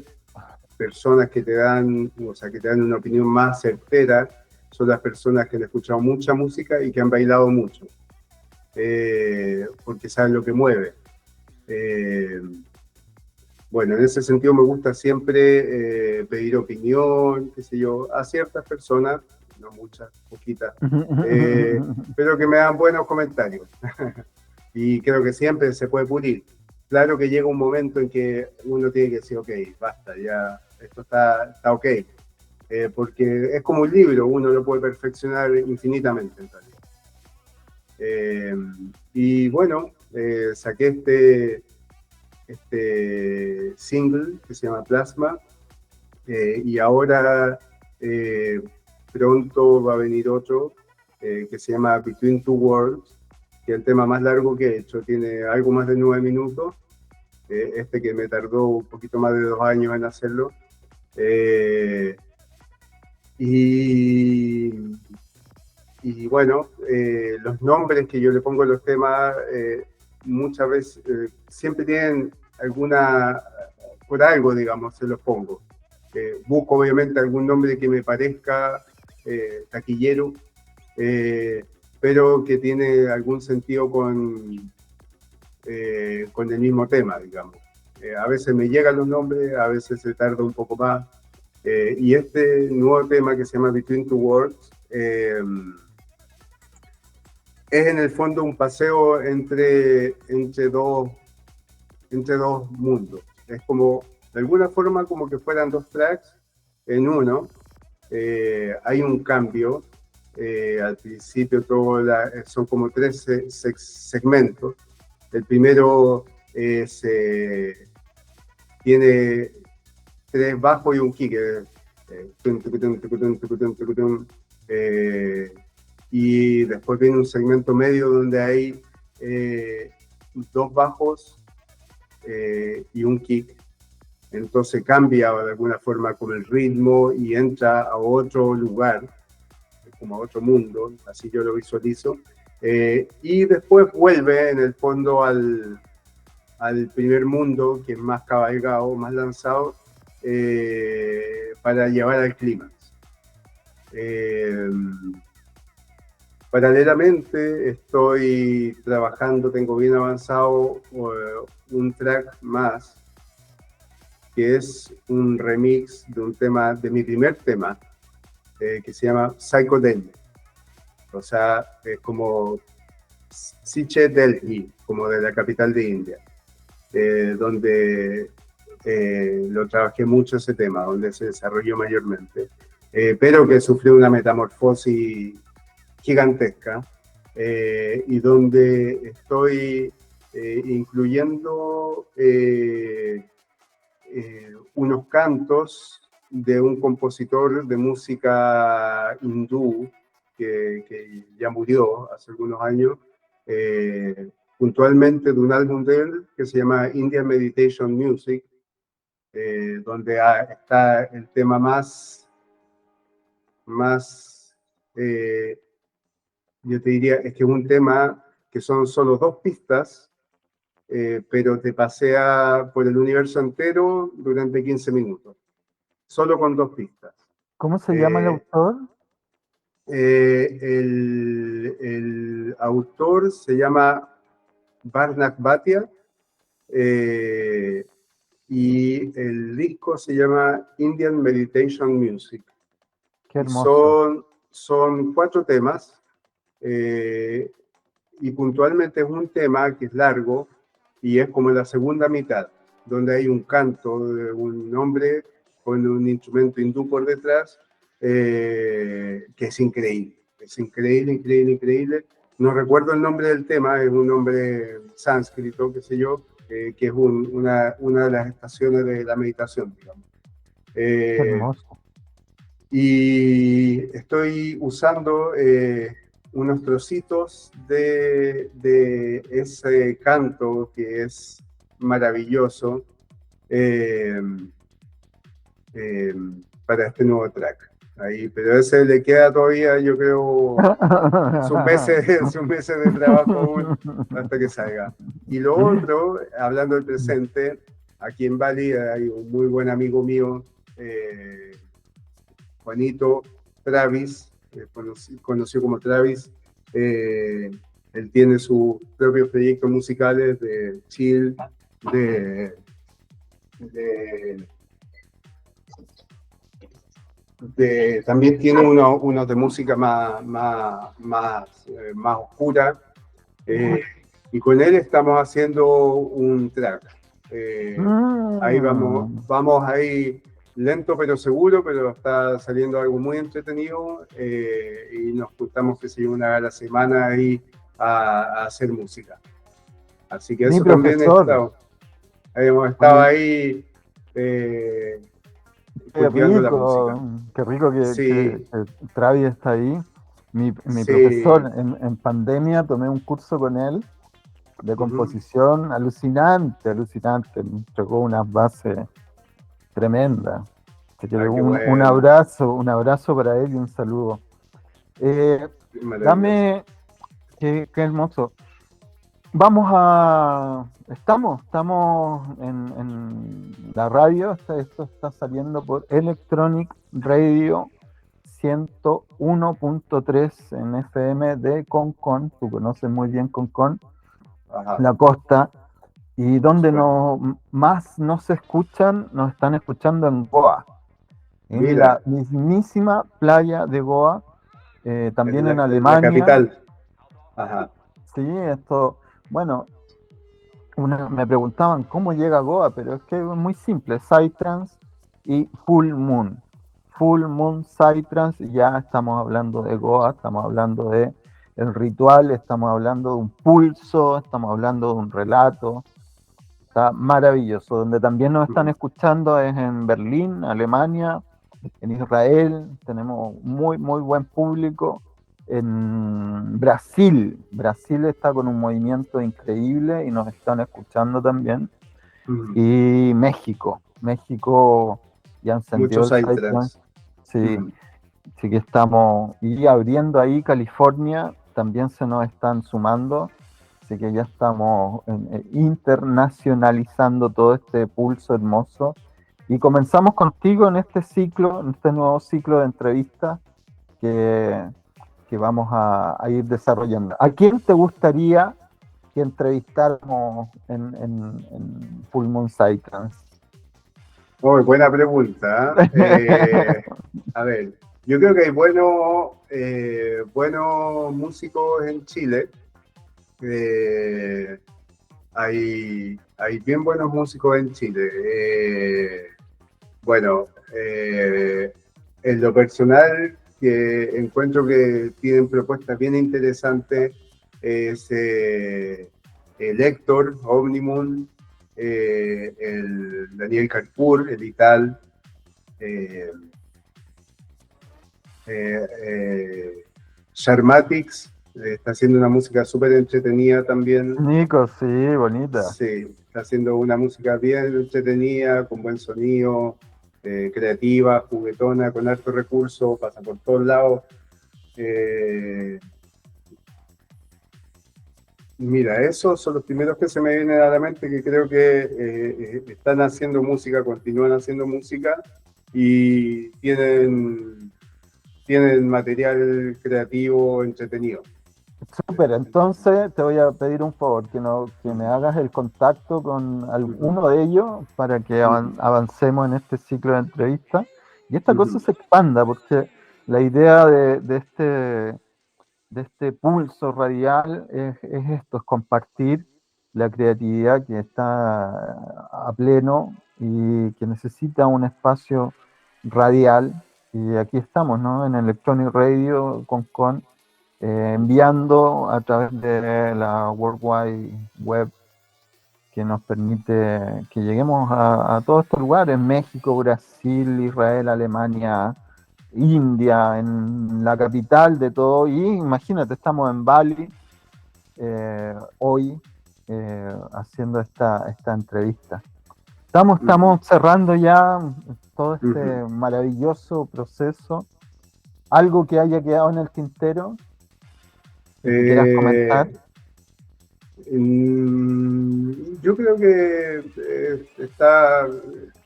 personas que te dan, o sea, que te dan una opinión más certera son las personas que han escuchado mucha música y que han bailado mucho, porque saben lo que mueve. Eh, bueno, en ese sentido me gusta siempre pedir opinión, qué sé yo, a ciertas personas, no muchas, poquitas, pero que me dan buenos comentarios. Y creo que siempre se puede pulir. Claro que llega un momento en que uno tiene que decir, ok, basta, ya esto está ok. Porque es como un libro, uno lo puede perfeccionar infinitamente en realidad. Y bueno, saqué este single que se llama Plasma, y ahora pronto va a venir otro que se llama Between Two Worlds, que es el tema más largo que he hecho, tiene algo más de 9 minutos, este que me tardó un poquito más de 2 años en hacerlo. Y, y bueno, los nombres que yo le pongo a los temas muchas veces siempre tienen alguna, por algo, digamos, se los pongo. Busco obviamente algún nombre que me parezca taquillero, pero que tiene algún sentido con el mismo tema, digamos. A veces me llegan los nombres, a veces se tarda un poco más. Y este nuevo tema que se llama Between Two Worlds es en el fondo un paseo entre dos mundos. Es como, de alguna forma, como que fueran dos tracks en uno. Hay un cambio. Al principio son como tres segmentos. El primero tiene tres bajos y un kick. Y después viene un segmento medio donde hay dos bajos y un kick. Entonces cambia de alguna forma con el ritmo y entra a otro lugar, como a otro mundo, así yo lo visualizo. Y después vuelve en el fondo al primer mundo, que es más cabalgado, más lanzado, para llevar al clímax. Paralelamente estoy trabajando, tengo bien avanzado un track más, que es un remix de un tema, de mi primer tema, que se llama Psychodelia. O sea, es como Siche Delhi, como de la capital de India, donde lo trabajé mucho ese tema, donde se desarrolló mayormente, pero que sufrió una metamorfosis gigantesca, y donde estoy incluyendo unos cantos de un compositor de música hindú que ya murió hace algunos años, puntualmente de un álbum de él que se llama Indian Meditation Music, donde está el tema más yo te diría, es que es un tema que son solo dos pistas, pero te pasea por el universo entero durante 15 minutos, solo con dos pistas. ¿Cómo se llama el autor? El autor se llama Barnak Bhatia, y el disco se llama Indian Meditation Music. Qué hermoso. Son 4 temas, y puntualmente es un tema que es largo y es como la segunda mitad, donde hay un canto de un hombre con un instrumento hindú por detrás, que es increíble. Es increíble, increíble, increíble. No recuerdo el nombre del tema, es un nombre sánscrito, qué sé yo, que es una de las estaciones de la meditación, digamos. Qué hermoso. Y estoy usando unos trocitos de ese canto que es maravilloso, para este nuevo track. Ahí, pero ese le queda todavía, yo creo, sus meses de trabajo aún hasta que salga. Y lo otro, hablando del presente, aquí en Bali hay un muy buen amigo mío, Juanito Travis, conocido como Travis. Él tiene sus propios proyectos musicales de chill, también tiene uno de música más oscura, y con él estamos haciendo un track. Ahí vamos ahí lento pero seguro, pero está saliendo algo muy entretenido, y nos juntamos que sea una vez a la semana ahí a hacer música. Así que Mi eso profesor. también hemos estado ahí cultivando la música. Qué rico Sí, que Travis está ahí. Mi sí. profesor en pandemia tomé un curso con él de composición alucinante. Me entregó unas bases tremendas. Así que un abrazo para él y un saludo. Qué hermoso. Estamos en la radio, esto está saliendo por Electronic Radio 101.3 en FM de Concón. Tú conoces muy bien Concón, la costa, y donde más nos escuchan, nos están escuchando en Goa, en la mismísima playa de Goa, también en Alemania. La capital. Ajá. Sí, esto, bueno, me preguntaban cómo llega Goa, pero es que es muy simple, Psytrance y Full Moon. Full Moon, Psytrance, y ya estamos hablando de Goa, estamos hablando de el ritual, estamos hablando de un pulso, estamos hablando de un relato. Está maravilloso. Donde también nos están Ujú. escuchando es en Berlín, Alemania, en Israel, tenemos muy, muy buen público. En Brasil, Brasil está con un movimiento increíble y nos están escuchando también. Ujú. Y México, México ya encendió Muchos el Cyclone. trans. Sí, Ujú. sí que estamos, y abriendo ahí California, también se nos están sumando, así que ya estamos internacionalizando todo este pulso hermoso. Y comenzamos contigo en este ciclo, en este nuevo ciclo de entrevistas que, que vamos a ir desarrollando. ¿A quién te gustaría que entrevistáramos en Full Moon Psytrance? Muy buena pregunta. A ver, yo creo que hay buenos músicos en Chile. Eh, hay bien buenos músicos en Chile. Bueno, en lo personal, que encuentro que tienen propuestas bien interesantes, es el Héctor Omnimun, el Daniel Carpur, el Ital, eh, Sharmatix, está haciendo una música súper entretenida también. Nico, sí, bonita. Sí, está haciendo una música bien entretenida, con buen sonido, creativa, juguetona, con alto recurso, pasa por todos lados. Eh, Mira, esos son los primeros que se me vienen a la mente, que creo que están haciendo música, continúan haciendo música y tienen material creativo entretenido. Súper, entonces te voy a pedir un favor, que me hagas el contacto con Ujú, alguno de ellos para que ujú, avancemos en este ciclo de entrevistas y esta cosa ujú, se expanda, porque la idea de este pulso radial es esto, es compartir la creatividad que está a pleno y que necesita un espacio radial. Y aquí estamos, ¿no? En Electronic Radio enviando a través de la World Wide Web que nos permite que lleguemos a todos estos lugares, México, Brasil, Israel, Alemania, India, en la capital de todo. Y imagínate, estamos en Bali hoy haciendo esta entrevista. ujú, Estamos cerrando ya todo ujú. este maravilloso proceso. Algo que haya quedado en el tintero y que quieras comentar. Eh, yo creo que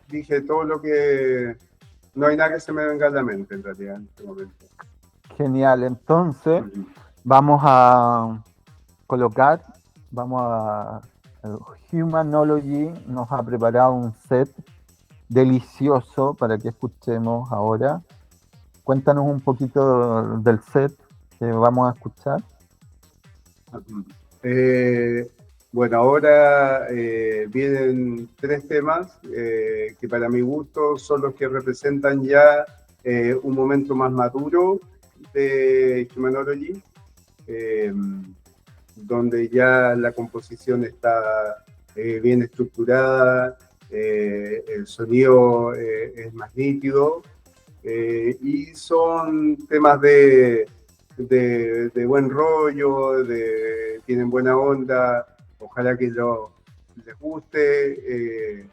dije todo lo que, no hay nada que se me venga a la mente en realidad en este momento. Genial, entonces Ujú. vamos a colocar, vamos a... Humanology nos ha preparado un set delicioso para que escuchemos ahora. Cuéntanos un poquito del set que vamos a escuchar. Ujú. Eh, bueno, ahora vienen tres temas que para mi gusto son los que representan ya un momento más maduro de Humanology, eh, donde ya la composición está bien estructurada, el sonido es más nítido y son temas de buen rollo, tienen buena onda, ojalá que les guste,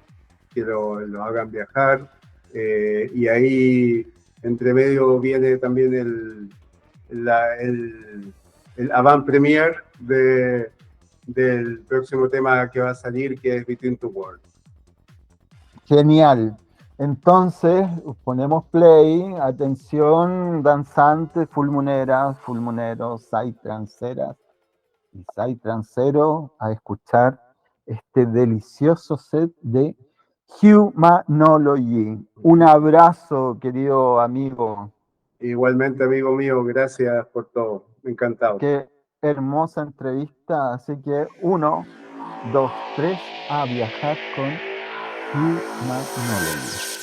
que lo hagan viajar. Y ahí entre medio viene también el avant premier del próximo tema que va a salir, que es Between Two Worlds. Genial. Entonces ponemos play, atención, danzantes, fulmuneras, fulmuneros, psytranceras y psytranceros, a escuchar este delicioso set de Humanology. Un abrazo, querido amigo. Igualmente, amigo mío, gracias por todo. Encantado. Que hermosa entrevista. Así que 1, 2, 3, a viajar con Humanology.